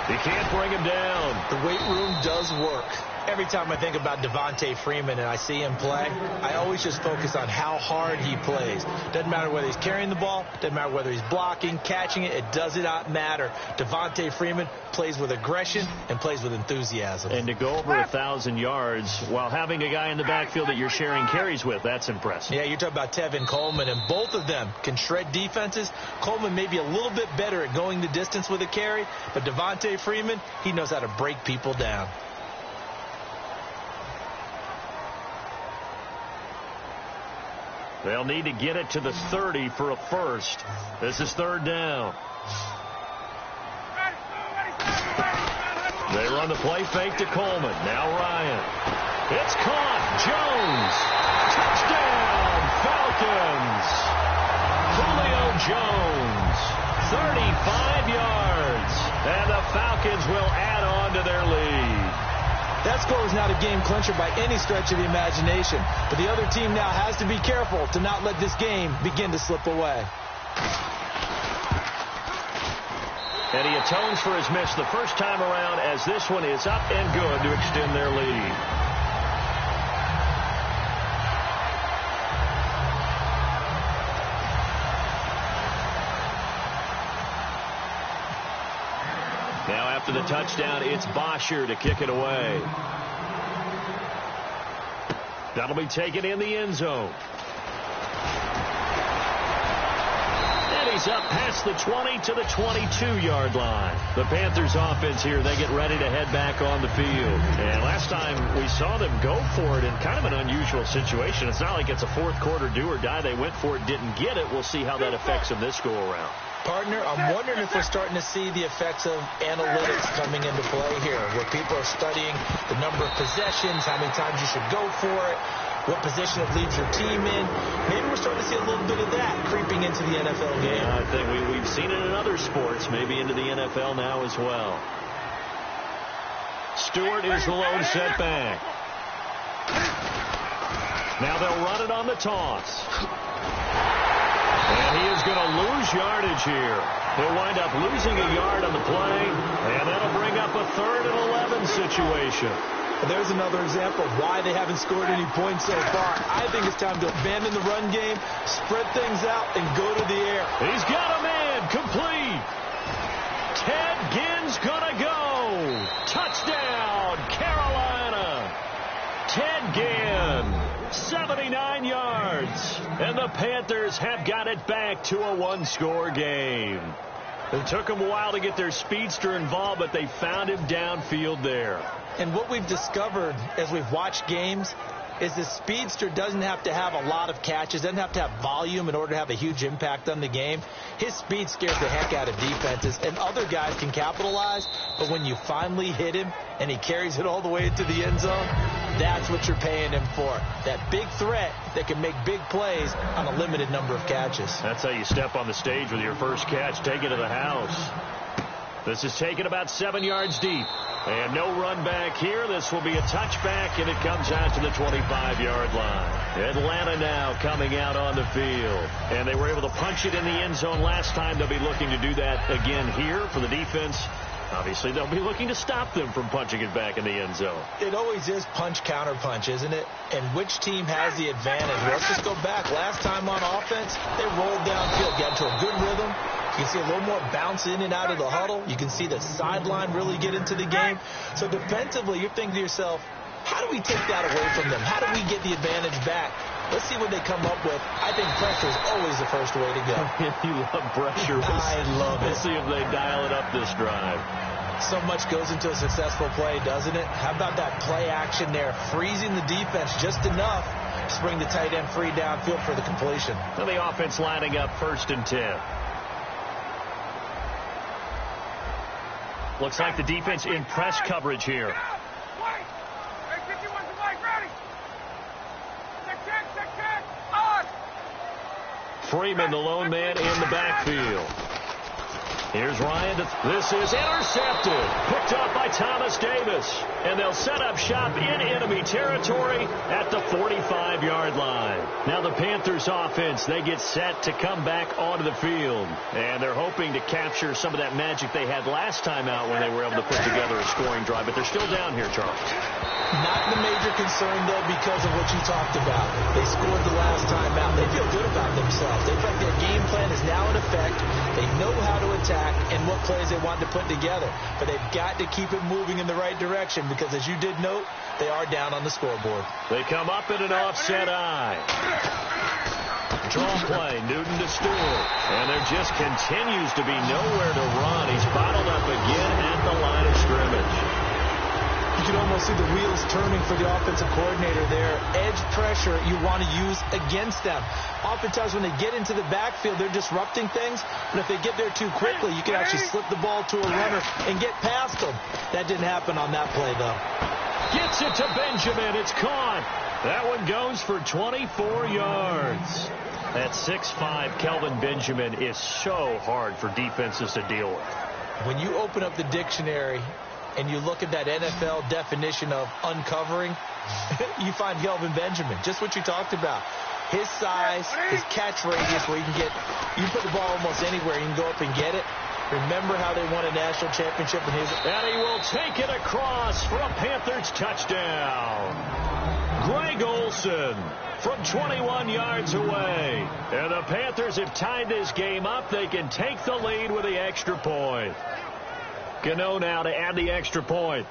He can't bring him down. The weight room does work. Every time I think about Devontae Freeman and I see him play, I always just focus on how hard he plays. Doesn't matter whether he's carrying the ball, doesn't matter whether he's blocking, catching it, it does not matter. Devontae Freeman plays with aggression and plays with enthusiasm. And to go over 1,000 yards while having a guy in the backfield that you're sharing carries with, that's impressive. Yeah, you're talking about Tevin Coleman, and both of them can shred defenses. Coleman may be a little bit better at going the distance with a carry, but Devontae Freeman, he knows how to break people down. They'll need to get it to the 30 for a first. This is 3rd down. They run the play fake to Coleman. Now Ryan. It's caught. Jones. Touchdown, Falcons. Julio Jones. 35 yards. And the Falcons will add on to their lead. That score is not a game clincher by any stretch of the imagination, but the other team now has to be careful to not let this game begin to slip away. And he atones for his miss the first time around as this one is up and good to extend their lead. Now after the touchdown, it's Bosher to kick it away. That'll be taken in the end zone. He's up past the 20 to the 22-yard line. The Panthers offense here, they get ready to head back on the field. And last time we saw them go for it in kind of an unusual situation. It's not like it's a fourth quarter do or die. They went for it, didn't get it. We'll see how that affects them this go around. Partner, I'm wondering if we're starting to see the effects of analytics coming into play here, where people are studying the number of possessions, how many times you should go for it, what position it leaves your team in. Maybe we're starting to see a little bit of that creeping into the NFL game. Yeah, I think we've seen it in other sports, maybe into the NFL now as well. Stewart is the lone setback. Now they'll run it on the toss. And he is going to lose yardage here. He'll wind up losing a yard on the play, and that'll bring up a 3rd and 11 situation. There's another example of why they haven't scored any points so far. I think it's time to abandon the run game, spread things out, and go to the air. He's got a man complete. Ted Ginn's going to go. Touchdown, Carolina. Ted Ginn, 79 yards. And the Panthers have got it back to a one-score game. It took them a while to get their speedster involved, but they found him downfield there. And what we've discovered as we've watched games is the speedster doesn't have to have a lot of catches, doesn't have to have volume in order to have a huge impact on the game. His speed scares the heck out of defenses, and other guys can capitalize, but when you finally hit him and he carries it all the way into the end zone, that's what you're paying him for. That big threat that can make big plays on a limited number of catches. That's how you step on the stage with your first catch. Take it to the house. This is taken about 7 yards deep. And no run back here. This will be a touchback, and it comes out to the 25-yard line. Atlanta now coming out on the field. And they were able to punch it in the end zone last time. They'll be looking to do that again here for the defense. Obviously, they'll be looking to stop them from punching it back in the end zone. It always is punch, counter punch, isn't it? And which team has the advantage? Let's just go back. Last time on offense, they rolled downfield, got into a good rhythm. You can see a little more bounce in and out of the huddle. You can see the sideline really get into the game. So defensively, you're thinking to yourself, how do we take that away from them? How do we get the advantage back? Let's see what they come up with. I think pressure is always the first way to go. You love pressure. I love it. Let's see if they dial it up this drive. So much goes into a successful play, doesn't it? How about that play action there, freezing the defense just enough to bring the tight end free downfield for the completion. So the offense lining up 1st and 10. Looks like the defense in press coverage here. Freeman, the lone man in the backfield. Here's Ryan. This is intercepted. Picked up by Thomas Davis. And they'll set up shop in enemy territory at the 45-yard line. Now the Panthers offense, they get set to come back onto the field. And they're hoping to capture some of that magic they had last time out when they were able to put together a scoring drive. But they're still down here, Charles. Not the major concern, though, because of what you talked about. They scored the last time out. They feel good about themselves. They feel like their game plan is now in effect. They know how to attack and what plays they want to put together. But they've got to keep it moving in the right direction because, as you did note, they are down on the scoreboard. They come up in an offset eye. Draw play, Newton to Stewart. And there just continues to be nowhere to run. He's bottled up again at the line of scrimmage. You can almost see the wheels turning for the offensive coordinator there. Edge pressure you want to use against them. Oftentimes when they get into the backfield, they're disrupting things. But if they get there too quickly, you can actually slip the ball to a runner and get past them. That didn't happen on that play, though. Gets it to Benjamin. It's caught. That one goes for 24 yards. That 6'5" Kelvin Benjamin is so hard for defenses to deal with. When you open up the dictionary and you look at that NFL definition of uncovering, you find Kelvin Benjamin, just what you talked about. His size, his catch radius where you can put the ball almost anywhere, you can go up and get it. Remember how they won a national championship in his... And he will take it across for a Panthers touchdown. Greg Olsen from 21 yards away. And the Panthers have tied this game up. They can take the lead with the extra point. Gano now to add the extra point.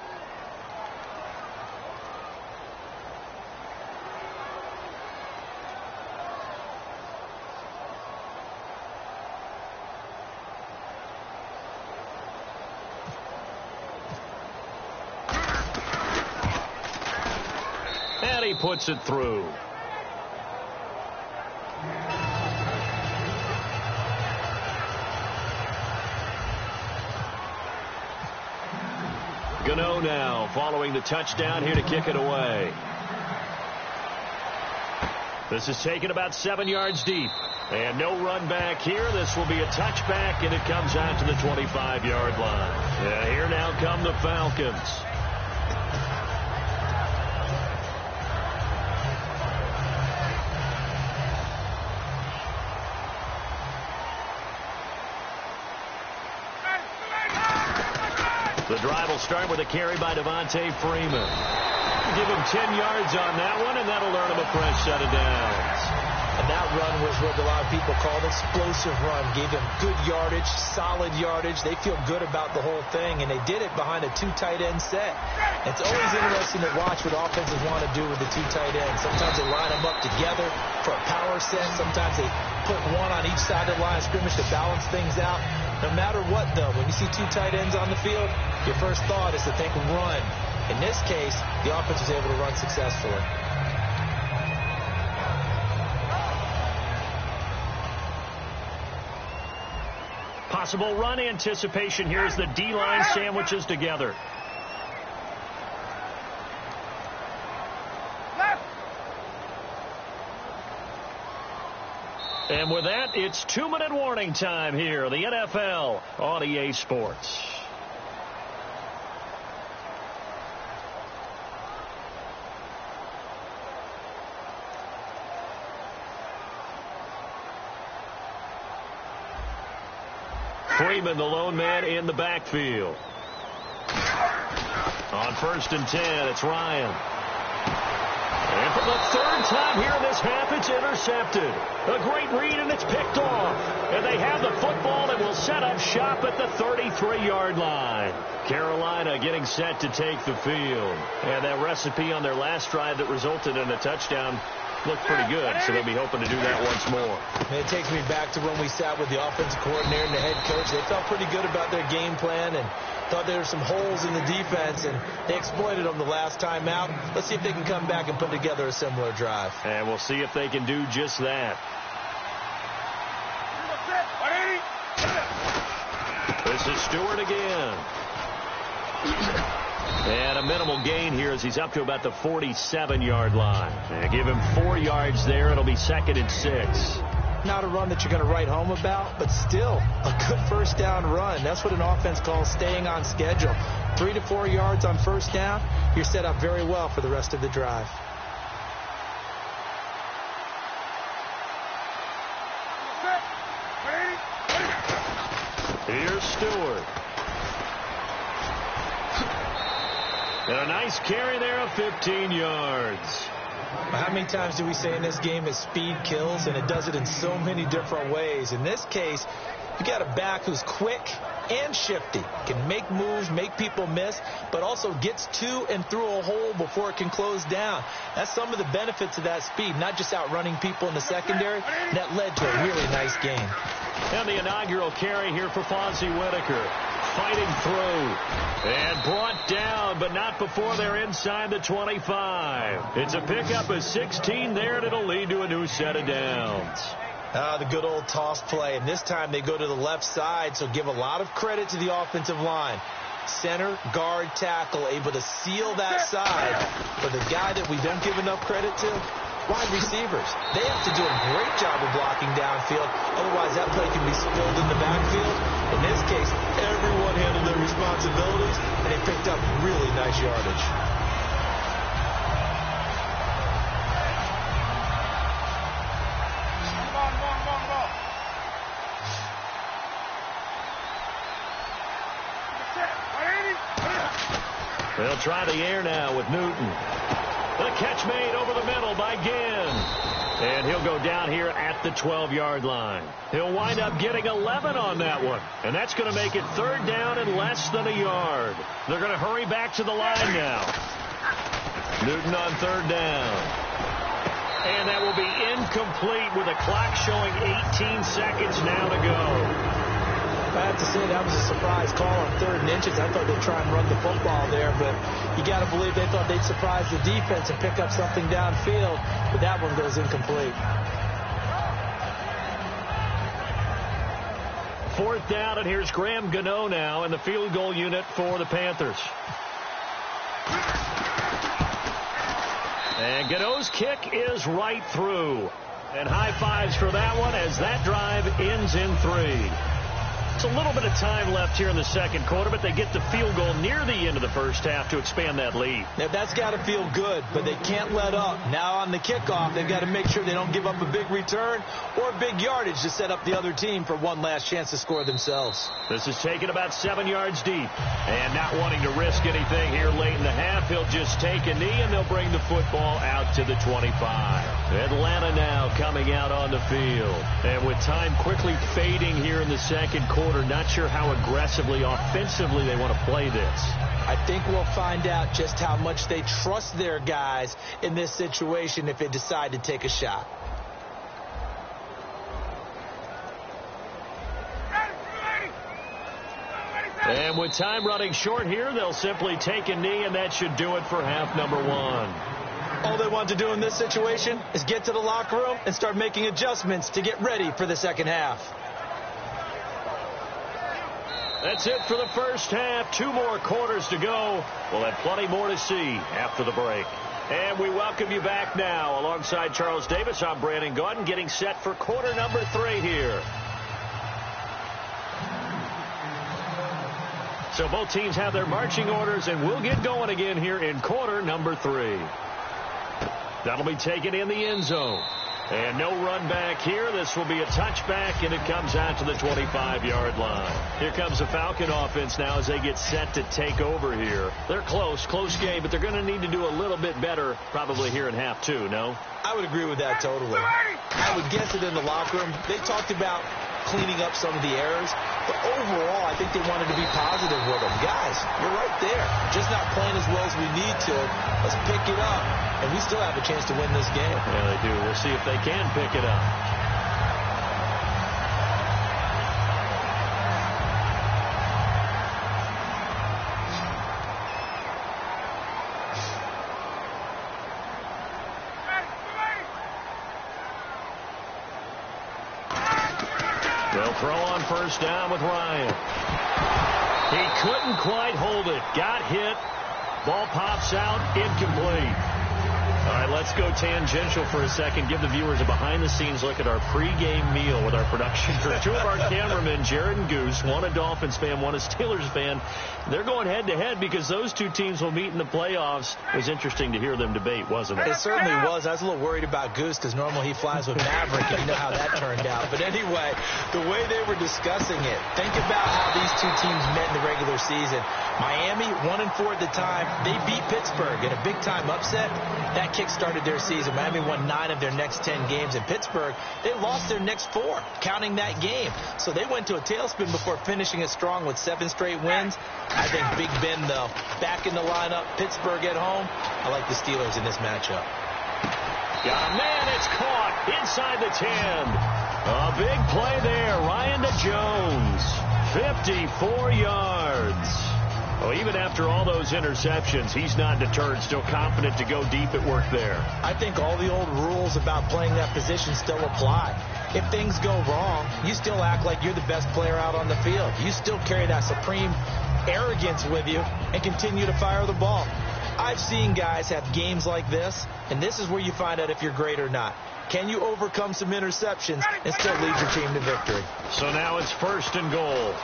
And he puts it through. Gano now following the touchdown here to kick it away. This is taken about 7 yards deep. And no run back here. This will be a touchback, and it comes out to the 25-yard line. And here now come the Falcons. The drive will start with a carry by Devontae Freeman. Give him 10 yards on that one, and that'll earn him a fresh set of downs. And that run was what a lot of people call an explosive run. Gave them good yardage, solid yardage. They feel good about the whole thing, and they did it behind a 2 tight end set. It's always interesting to watch what offenses want to do with the 2 tight ends. Sometimes they line them up together for a power set. Sometimes they put one on each side of the line of scrimmage to balance things out. No matter what, though, when you see 2 tight ends on the field, your first thought is to think run. In this case, the offense was able to run successfully. Possible run anticipation here as the D-line sandwiches together. And with that, it's 2-minute warning time here, the NFL on EA Sports. Freeman, the lone man in the backfield. On 1st and 10, it's Ryan. And for the 3rd time here in this half, it's intercepted. A great read, and it's picked off. And they have the football and will set up shop at the 33-yard line. Carolina getting set to take the field. And that recipe on their last drive that resulted in a touchdown looked pretty good, so they'll be hoping to do that once more. It takes me back to when we sat with the offensive coordinator and the head coach. They felt pretty good about their game plan and thought there were some holes in the defense, and they exploited them the last time out. Let's see if they can come back and put together a similar drive. And we'll see if they can do just that. This is Stewart again. And a minimal gain here as he's up to about the 47-yard line. And give him 4 yards there. It'll be 2nd and 6. Not a run that you're going to write home about, but still a good first down run. That's what an offense calls staying on schedule. 3 to 4 yards on first down. You're set up very well for the rest of the drive. Here's Stewart. And a nice carry there of 15 yards. How many times do we say in this game that speed kills, and it does it in so many different ways? In this case, you got a back who's quick and shifty, can make moves, make people miss, but also gets to and through a hole before it can close down. That's some of the benefits of that speed, not just outrunning people in the secondary. And that led to a really nice game. And the inaugural carry here for Fonzie Whitaker. Fighting through and brought down, but not before they're inside the 25. It's a pickup of 16 there, and it'll lead to a new set of downs. The good old toss play, and this time they go to the left side, so give a lot of credit to the offensive line. Center, guard, tackle, able to seal that side. But the guy that we don't give enough credit to, wide receivers. They have to do a great job of blocking downfield. Otherwise, that play can be spilled in the backfield. In this case, everyone handled their responsibilities, and they picked up really nice yardage. They'll try the air now with Newton. The catch made over the middle by Ginn. And he'll go down here at the 12-yard line. He'll wind up getting 11 on that one. And that's going to make it 3rd down and less than a yard. They're going to hurry back to the line now. Newton on 3rd down. And that will be incomplete with a clock showing 18 seconds now to go. I have to say that was a surprise call on 3rd and inches. I thought they'd try and run the football there, but you got to believe they thought they'd surprise the defense and pick up something downfield, but that one goes incomplete. 4th down, and here's Graham Gano now in the field goal unit for the Panthers. And Gano's kick is right through. And high fives for that one as that drive ends in 3. It's a little bit of time left here in the 2nd quarter, but they get the field goal near the end of the 1st half to expand that lead. Now, that's got to feel good, but they can't let up. Now on the kickoff, they've got to make sure they don't give up a big return or big yardage to set up the other team for one last chance to score themselves. This is taken about 7 yards deep. And not wanting to risk anything here late in the half, he'll just take a knee, and they'll bring the football out to the 25. Atlanta now coming out on the field. And with time quickly fading here in the 2nd quarter, not sure how aggressively, offensively they want to play this. I think we'll find out just how much they trust their guys in this situation if they decide to take a shot. And with time running short here, they'll simply take a knee, and that should do it for half number 1. All they want to do in this situation is get to the locker room and start making adjustments to get ready for the 2nd half. That's it for the 1st half. 2 more quarters to go. We'll have plenty more to see after the break. And we welcome you back now. Alongside Charles Davis, I'm Brandon Gaudin, getting set for quarter number 3 here. So both teams have their marching orders, and we'll get going again here in quarter number 3. That'll be taken in the end zone. And no run back here. This will be a touchback, and it comes out to the 25-yard line. Here comes the Falcon offense now as they get set to take over here. They're close game, but they're going to need to do a little bit better probably here in half 2, no? I would agree with that totally. I would guess it in the locker room. They talked about cleaning up some of the errors, but overall, I think they wanted to be positive with them. Guys, you're right there. Just not playing as well as we need to. Let's pick it up, and we still have a chance to win this game. Yeah, they do. We'll see if they can pick it up. They'll throw on 1st down with Ryan. He couldn't quite hold it. Got hit. Ball pops out. Incomplete. All right, let's go tangential for a second. Give the viewers a behind-the-scenes look at our pregame meal with our production crew. 2 of our cameramen, Jared and Goose, one a Dolphins fan, one a Steelers fan. They're going head-to-head because those 2 teams will meet in the playoffs. It was interesting to hear them debate, wasn't it? It certainly was. I was a little worried about Goose because normally he flies with Maverick, and you know how that turned out. But anyway, the way they were discussing it, think about how these 2 teams met in the regular season. Miami, 1-4 at the time. They beat Pittsburgh in a big-time upset. That kick-started their season. Miami won 9 of their next 10 games. In Pittsburgh, they lost their next 4, counting that game. So they went to a tailspin before finishing it strong with 7 straight wins. I think Big Ben, though, back in the lineup. Pittsburgh at home. I like the Steelers in this matchup. Got a man. It's caught inside the 10. A big play there. Ryan to Jones. 54 yards. Well, even after all those interceptions, he's not deterred, still confident to go deep at work there. I think all the old rules about playing that position still apply. If things go wrong, you still act like you're the best player out on the field. You still carry that supreme arrogance with you and continue to fire the ball. I've seen guys have games like this, and this is where you find out if you're great or not. Can you overcome some interceptions and still lead your team to victory? So now it's 1st and goal.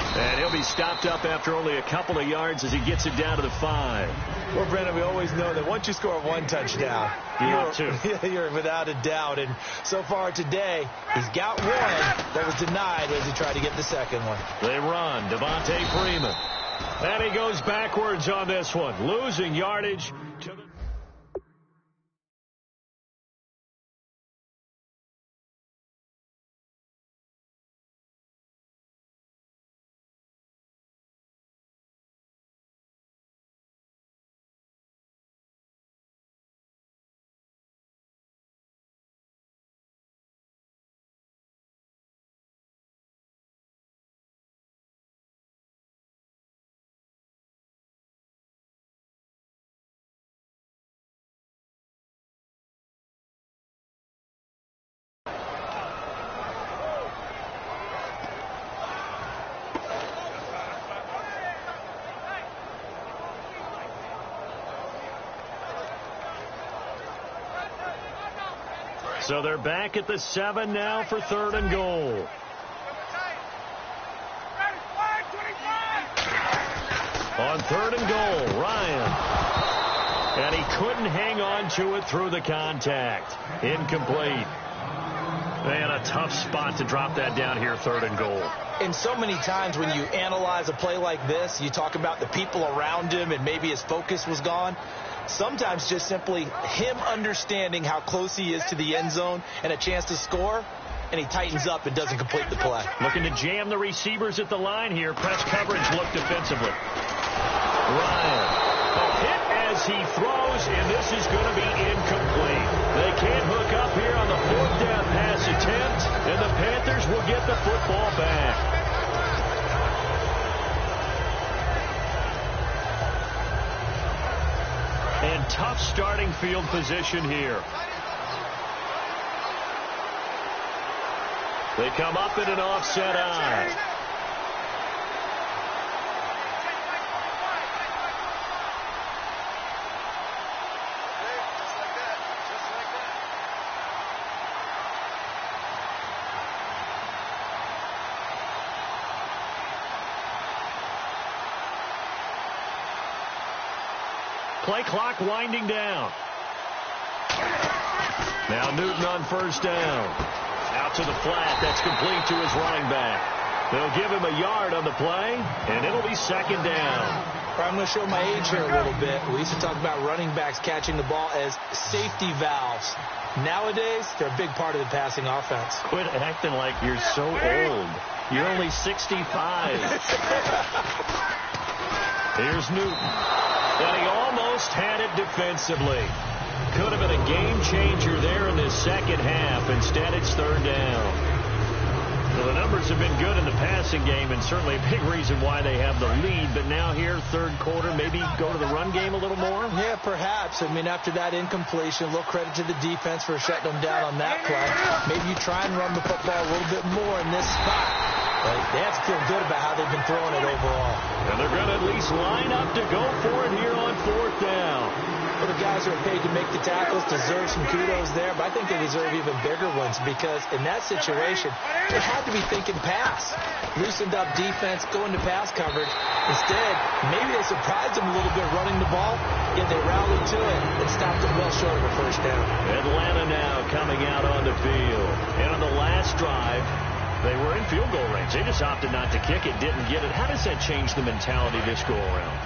And he'll be stopped up after only a couple of yards as he gets it down to the 5. Well, Brendan, we always know that once you score 1 touchdown, you're without a doubt. And so far today, he's got 1 that was denied as he tried to get the 2nd one. They run. Devontae Freeman. And he goes backwards on this one, losing yardage to the... So they're back at the 7 now for 3rd and goal. On 3rd and goal, Ryan. And he couldn't hang on to it through the contact. Incomplete. Man, a tough spot to drop that down here, 3rd and goal. And so many times when you analyze a play like this, you talk about the people around him and maybe his focus was gone. Sometimes just simply him understanding how close he is to the end zone and a chance to score, and he tightens up and doesn't complete the play. Looking to jam the receivers at the line here. Press coverage look defensively. Ryan. A hit as he throws, and this is going to be incomplete. They can't hook up here on the 4th down pass attempt, and the Panthers will get the football back. And tough starting field position here. They come up in an offset eye. Play clock winding down. Now Newton on 1st down. Out to the flat. That's complete to his running back. They'll give him a yard on the play, and it'll be 2nd down. I'm going to show my age here a little bit. We used to talk about running backs catching the ball as safety valves. Nowadays, they're a big part of the passing offense. Quit acting like you're so old. You're only 65. Here's Newton. And he almost had it defensively. Could have been a game changer there in this 2nd half. Instead, it's 3rd down. So the numbers have been good in the passing game, and certainly a big reason why they have the lead. But now here, 3rd quarter, maybe go to the run game a little more? Yeah, perhaps. I mean, after that incompletion, a little credit to the defense for shutting them down on that play. Maybe you try and run the football a little bit more in this spot. But they have to feel good about how they've been throwing it overall. And they're going to at least line up to go for it here on 4th down. Well, the guys who are paid to make the tackles deserve some kudos there, but I think they deserve even bigger ones because in that situation, they had to be thinking pass. Loosened up defense, going to pass coverage. Instead, maybe they surprised them a little bit running the ball, yet they rallied to it and stopped them well short of a 1st down. Atlanta now coming out on the field. And on the last drive, they were in field goal range. They just opted not to kick it, didn't get it. How does that change the mentality this go around?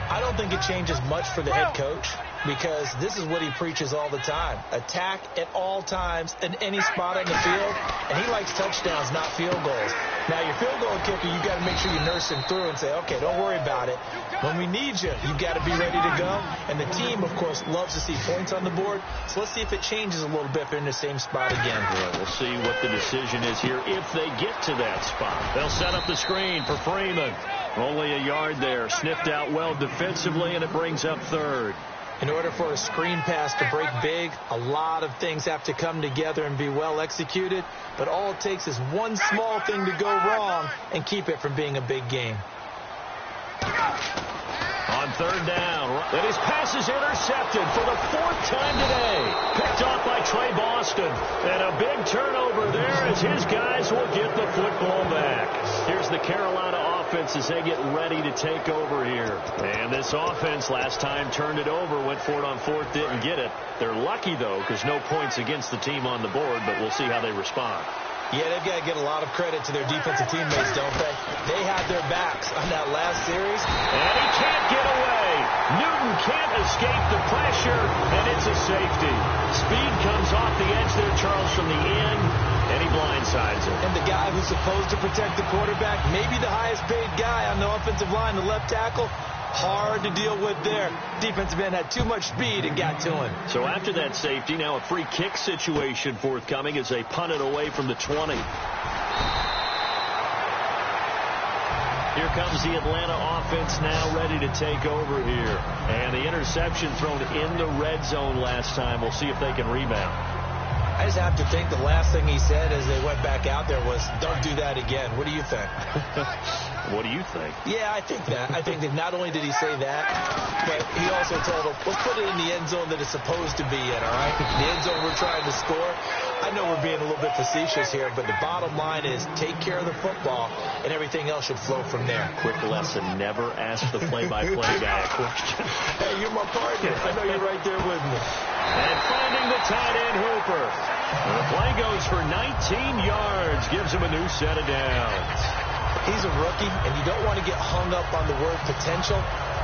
I don't think it changes much for the head coach because this is what he preaches all the time. Attack at all times in any spot on the field, and he likes touchdowns, not field goals. Now, your field goal kicker, you got to make sure you nurse him through and say, okay, don't worry about it. When we need you, you've got to be ready to go. And the team, of course, loves to see points on the board. So let's see if it changes a little bit if they're in the same spot again. Yeah, we'll see what the decision is here if they get to that spot. They'll set up the screen for Freeman. Only a yard there. Sniffed out well defensively, and it brings up 3rd. In order for a screen pass to break big, a lot of things have to come together and be well executed. But all it takes is one small thing to go wrong and keep it from being a big game. On 3rd down, and his pass is intercepted for the 4th time today. Picked off by Trey Boston. And a big turnover there as his guys will get the football back. Here's the Carolina offense as they get ready to take over here. And this offense last time turned it over, went for it on 4th, didn't get it. They're lucky, though, because no points against the team on the board, but we'll see how they respond. Yeah, they've got to get a lot of credit to their defensive teammates, don't they? They had their backs on that last series. And he can't get away. Newton can't escape the pressure, and it's a safety. Speed comes off the edge there, Charles, from the end, and he blindsides him. And the guy who's supposed to protect the quarterback, maybe the highest paid guy on the offensive line, the left tackle, hard to deal with there. Defensive end had too much speed and got to him. So after that safety, now a free kick situation forthcoming as they punt it away from the 20. Here comes the Atlanta offense now ready to take over here. And the interception thrown in the red zone last time. We'll see if they can rebound. I just have to think the last thing he said as they went back out there was, don't do that again. What do you think? What do you think? Yeah, I think that. I think that not only did he say that, but he also told them, let's put it in the end zone that it's supposed to be in, all right? The end zone we're trying to score. I know we're being a little bit facetious here, but the bottom line is take care of the football, and everything else should flow from there. Quick lesson, never ask the play-by-play guy a question. Hey, you're my partner. I know you're right there with me. And finding the tight end, Hooper. The play goes for 19 yards, gives him a new set of downs. He's a rookie, and you don't want to get hung up on the word potential.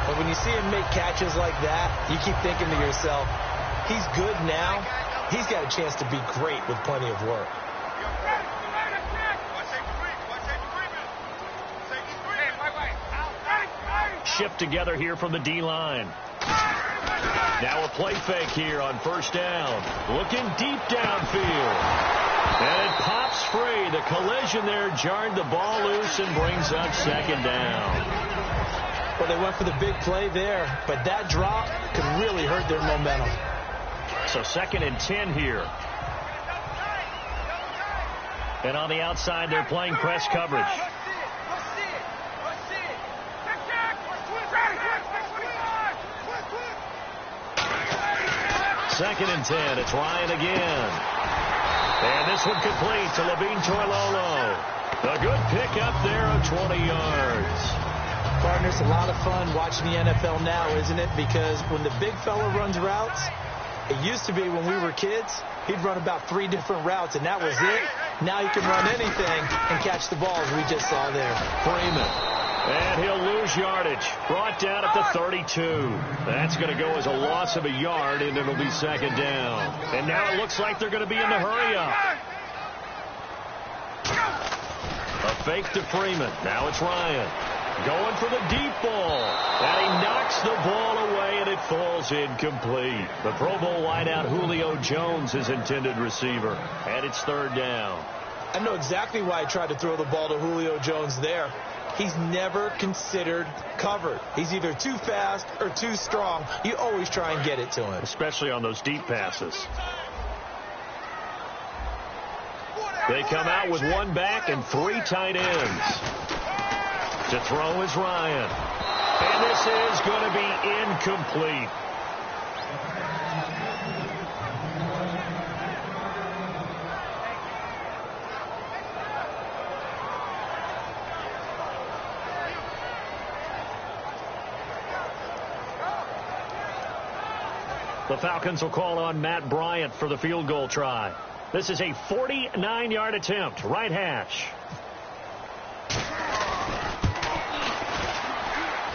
But when you see him make catches like that, you keep thinking to yourself, he's good now. He's got a chance to be great with plenty of work. Shipped together here from the D-line. Now a play fake here on first down. Looking deep downfield. And it pops free. The collision there jarred the ball loose and brings up second down. Well, they went for the big play there, but that drop could really hurt their momentum. So 2nd and 10 here. And on the outside, they're playing press coverage. 2nd and 10. It's Ryan again. And this one complete to Levine Toilolo. A good pickup there of 20 yards. Partners, a lot of fun watching the NFL now, isn't it? Because when the big fella runs routes, it used to be when we were kids, he'd run about 3 different routes, and that was it. Now he can run anything and catch the ball, as we just saw there. Freeman. And he'll lose yardage. Brought down at the 32. That's going to go as a loss of a yard, and it'll be second down. And now it looks like they're going to be in the hurry-up. A fake to Freeman. Now it's Ryan. Going for the deep ball. And he knocks the ball away, and it falls incomplete. The Pro Bowl wideout Julio Jones is intended receiver. And it's third down. I know exactly why I tried to throw the ball to Julio Jones there. He's never considered covered. He's either too fast or too strong. You always try and get it to him. Especially on those deep passes. They come out with one back and 3 tight ends. To throw is Ryan. And this is going to be incomplete. The Falcons will call on Matt Bryant for the field goal try. This is a 49-yard attempt, right hash.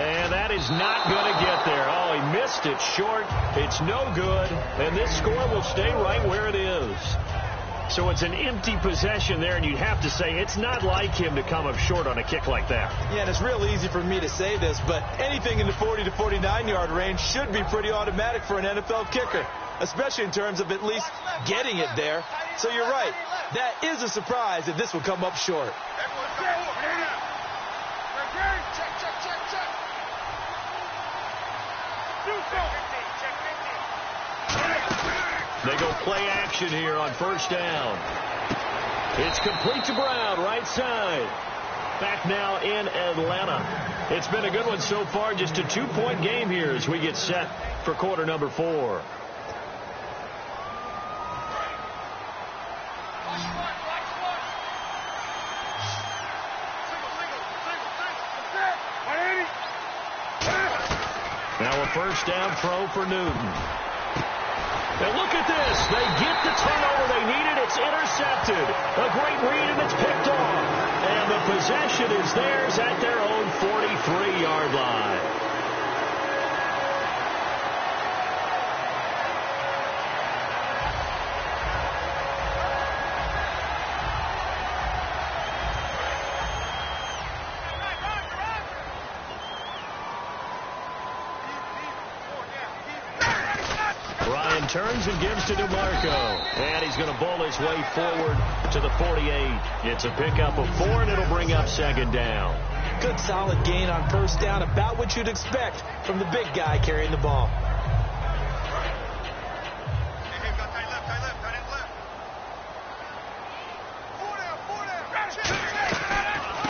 And that is not going to get there. Oh, he missed it short. It's no good. And this score will stay right where it is. So it's an empty possession there, and you'd have to say it's not like him to come up short on a kick like that. Yeah, and it's real easy for me to say this, but anything in the 40 to 49-yard range should be pretty automatic for an NFL kicker, especially in terms of at least getting it there. So you're right. That is a surprise if this will come up short. They go play action here on first down. It's complete to Brown, right side. Back now in Atlanta. It's been a good one so far, just a 2-point game here as we get set for quarter number 4. Now a first down throw for Newton. And look at this. They get the turnover they needed. It's intercepted. A great read, and it's picked off. And the possession is theirs at their own 43-yard line. Turns and gives to DeMarco. And he's going to bowl his way forward to the 48. It's a pickup of 4, and it'll bring up second down. Good solid gain on first down, about what you'd expect from the big guy carrying the ball.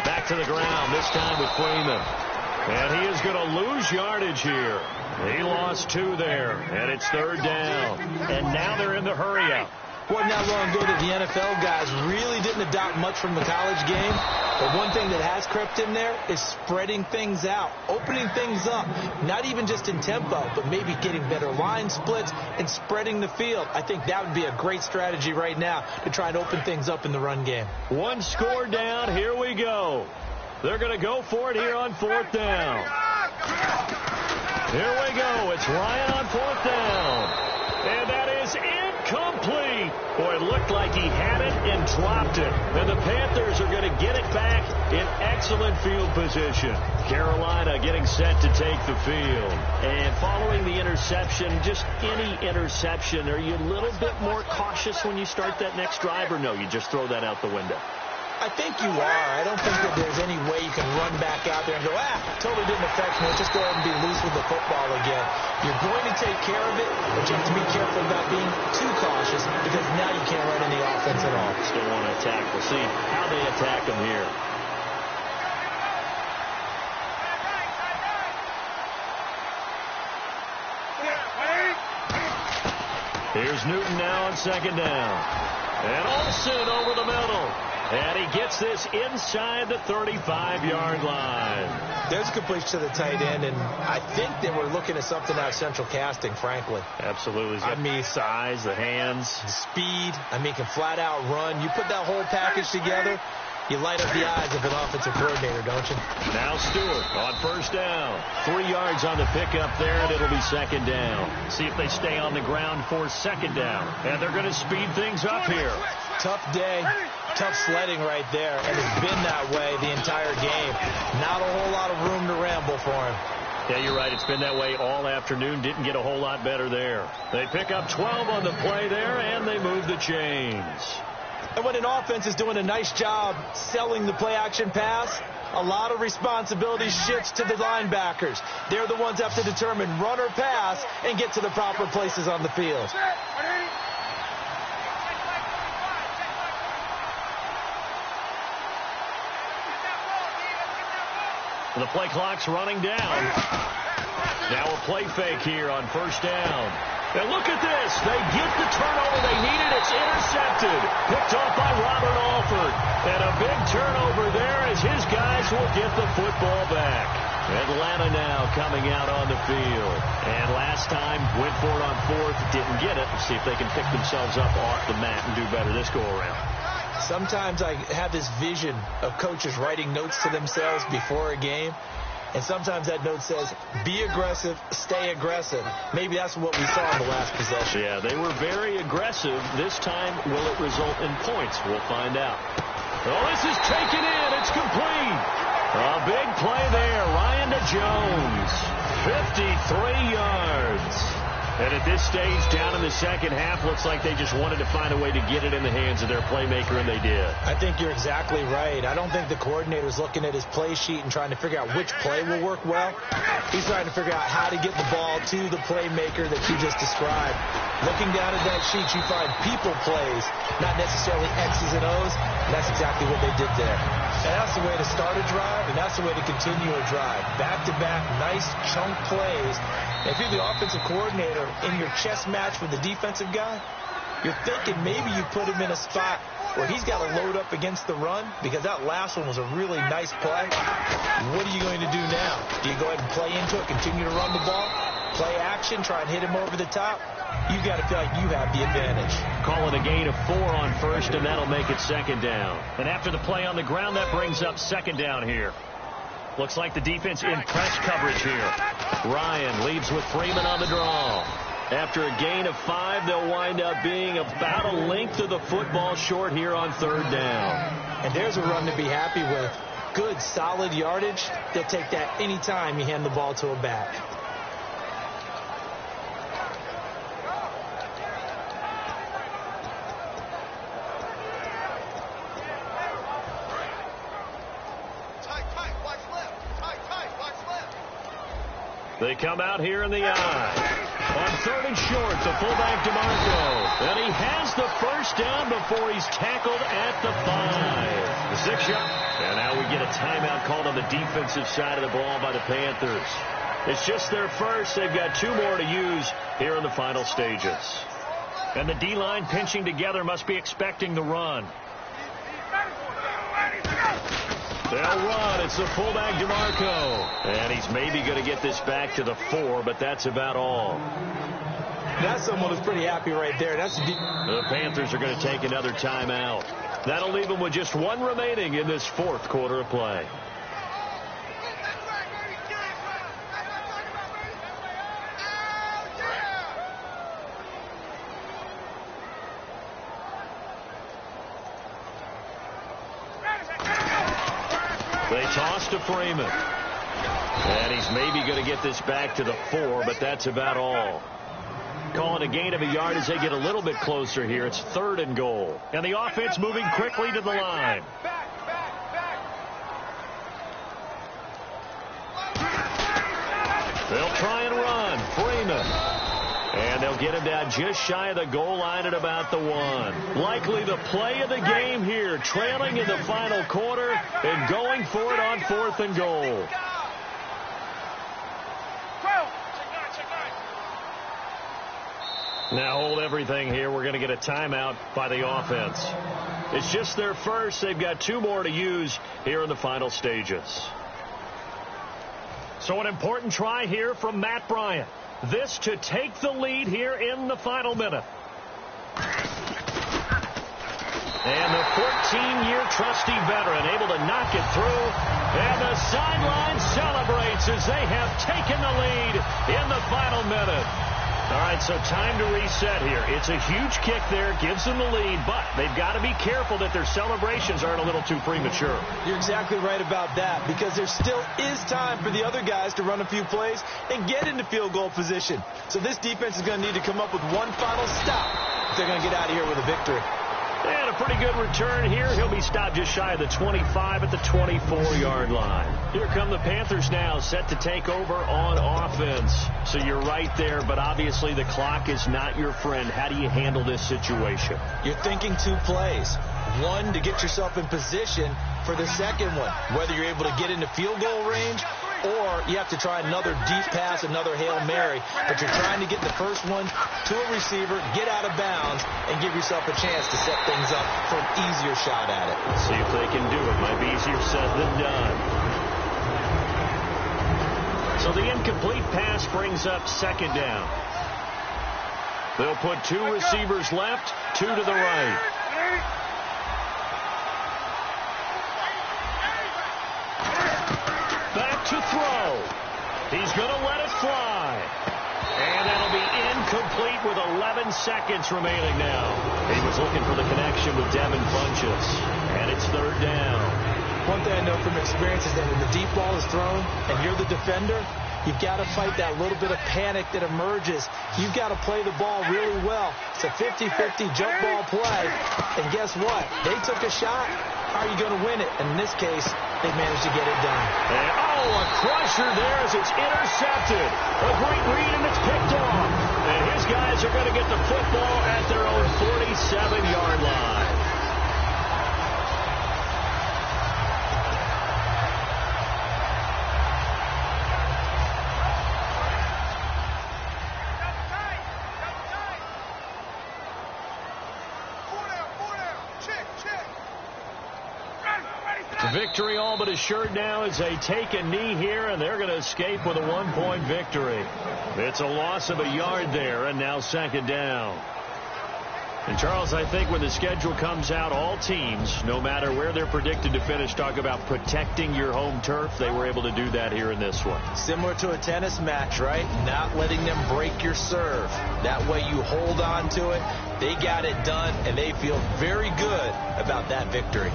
Back to the ground, this time with Freeman. And he is going to lose yardage here. He lost 2 there, and it's third down. And now they're in the hurry-up. Wasn't that long ago that the NFL guys really didn't adopt much from the college game. But one thing that has crept in there is spreading things out, opening things up, not even just in tempo, but maybe getting better line splits and spreading the field. I think that would be a great strategy right now to try and open things up in the run game. 1 score down. Here we go. They're going to go for it here on 4th down. Here we go. It's Ryan on 4th down. And that is incomplete. Boy, it looked like he had it and dropped it. And the Panthers are going to get it back in excellent field position. Carolina getting set to take the field. And following the interception, just any interception, are you a little bit more cautious when you start that next drive, or no, you just throw that out the window? I think you are. I don't think that there's any way you can run back out there and go, totally didn't affect me. Just go ahead and be loose with the football again. You're going to take care of it, but you have to be careful about being too cautious because now you can't run any offense at all. Still want to attack. We'll see how they attack them here. Here's Newton now on second down. And Olsen over the middle. And he gets this inside the 35-yard line. There's a completion to the tight end, and I think they were looking at something out of central casting, frankly. Absolutely. I mean, size, the hands. The speed. I mean, can flat out run. You put that whole package together, you light up the eyes of an offensive coordinator, don't you? Now Stewart on first down. 3 yards on the pickup there, and it'll be second down. See if they stay on the ground for second down. And they're going to speed things up here. Tough day. Tough sledding right there, and it's been that way the entire game. Not a whole lot of room to ramble for him. Yeah, you're right. It's been that way all afternoon. Didn't get a whole lot better there. They pick up 12 on the play there, and they move the chains. And when an offense is doing a nice job selling the play-action pass, a lot of responsibility shifts to the linebackers. They're the ones that have to determine run or pass and get to the proper places on the field. The play clock's running down. Now a play fake here on first down. And look at this. They get the turnover they needed. It's intercepted. Picked off by Robert Alford. And a big turnover there as his guys will get the football back. Atlanta now coming out on the field. And last time went for it on 4th. Didn't get it. Let's see if they can pick themselves up off the mat and do better this go around. Sometimes I have this vision of coaches writing notes to themselves before a game, and sometimes that note says, be aggressive, stay aggressive. Maybe that's what we saw in the last possession. Yeah, they were very aggressive. This time, will it result in points? We'll find out. Oh, this is taken in. It's complete. A big play there. Ryan to Jones. 53 yards. And at this stage, down in the second half, looks like they just wanted to find a way to get it in the hands of their playmaker, and they did. I think you're exactly right. I don't think the coordinator's looking at his play sheet and trying to figure out which play will work well. He's trying to figure out how to get the ball to the playmaker that you just described. Looking down at that sheet, you find people plays, not necessarily X's and O's. And that's exactly what they did there. And that's the way to start a drive, and that's the way to continue a drive. Back-to-back, nice chunk plays. And if you're the offensive coordinator in your chess match with the defensive guy, you're thinking maybe you put him in a spot where he's got to load up against the run, because that last one was a really nice play. What are you going to do now? Do you go ahead and play into it, continue to run the ball? play action, try and hit him over the top, you got to feel like you have the advantage. Calling a gain of 4 on first, and that'll make it second down. And after the play on the ground, that brings up second down here. Looks like the defense in press coverage here. Ryan leaves with Freeman on the draw. After a gain of 5, they'll wind up being about a length of the football short here on third down. And there's a run to be happy with. Good, solid yardage. They'll take that anytime you hand the ball to a back. They come out here in the eye. On third and short, the fullback DeMarco. And he has the first down before he's tackled at the 5. The 6-yard. And now we get a timeout called on the defensive side of the ball by the Panthers. It's just their first. They've got 2 more to use here in the final stages. And the D-line pinching together must be expecting the run. They'll run. It's the fullback DeMarco. And he's maybe going to get this back to the 4, but that's about all. That's someone who's pretty happy right there. The Panthers are going to take another timeout. That'll leave them with just 1 remaining in this 4th quarter of play. They toss to Freeman. And he's maybe going to get this back to the 4, but that's about all. Calling a gain of a yard as they get a little bit closer here. It's 3rd and goal. And the offense moving quickly to the line. They'll try and run. Freeman. And they'll get him down just shy of the goal line at about the 1. Likely the play of the game here. Trailing in the final quarter and going for it on 4th and goal. Now hold everything here. We're going to get a timeout by the offense. It's just their first. They've got 2 more to use here in the final stages. So an important try here from Matt Bryant. This to take the lead here in the final minute. And the 14-year trusty veteran able to knock it through. And the sideline celebrates as they have taken the lead in the final minute. All right, so time to reset here. It's a huge kick there, gives them the lead, but they've got to be careful that their celebrations aren't a little too premature. You're exactly right about that, because there still is time for the other guys to run a few plays and get into field goal position. So this defense is going to need to come up with one final stop if they're going to get out of here with a victory. And a pretty good return here. He'll be stopped just shy of the 25 at the 24-yard line. Here come the Panthers now, set to take over on offense. So you're right there, but obviously the clock is not your friend. How do you handle this situation? You're thinking 2 plays. One, to get yourself in position for the second one, whether you're able to get into field goal range or you have to try another deep pass, another Hail Mary, but you're trying to get the first one to a receiver, get out of bounds, and give yourself a chance to set things up for an easier shot at it. See if they can do it. Might be easier said than done. So the incomplete pass brings up second down. They'll put 2 receivers left, 2 to the right. Back to throw. He's going to let it fly. And that'll be incomplete with 11 seconds remaining now. He was looking for the connection with Devin Funchess. And it's 3rd down. One thing I know from experience is that when the deep ball is thrown and you're the defender, you've got to fight that little bit of panic that emerges. You've got to play the ball really well. It's a 50-50 jump ball play. And guess what? They took a shot. How are you going to win it? And in this case, they managed to get it done. And, a crusher there as it's intercepted. A great read, and it's picked off. And his guys are going to get the football at their own 47-yard line. Victory all but assured now as they take a knee here, and they're going to escape with a 1-point victory. It's a loss of a yard there, and now second down. And, Charles, I think when the schedule comes out, all teams, no matter where they're predicted to finish, talk about protecting your home turf. They were able to do that here in this one. Similar to a tennis match, right? Not letting them break your serve. That way you hold on to it. They got it done, and they feel very good about that victory.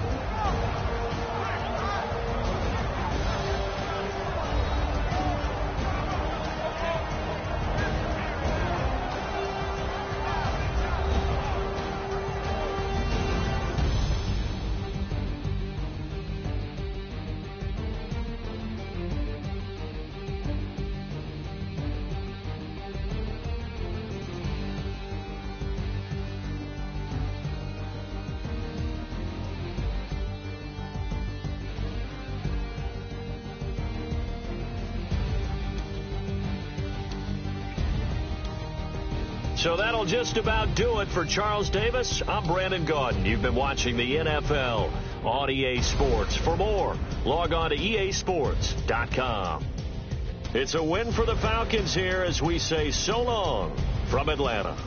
So that'll just about do it for Charles Davis. I'm Brandon Gaudin. You've been watching the NFL on EA Sports. For more, log on to easports.com. It's a win for the Falcons here as we say so long from Atlanta.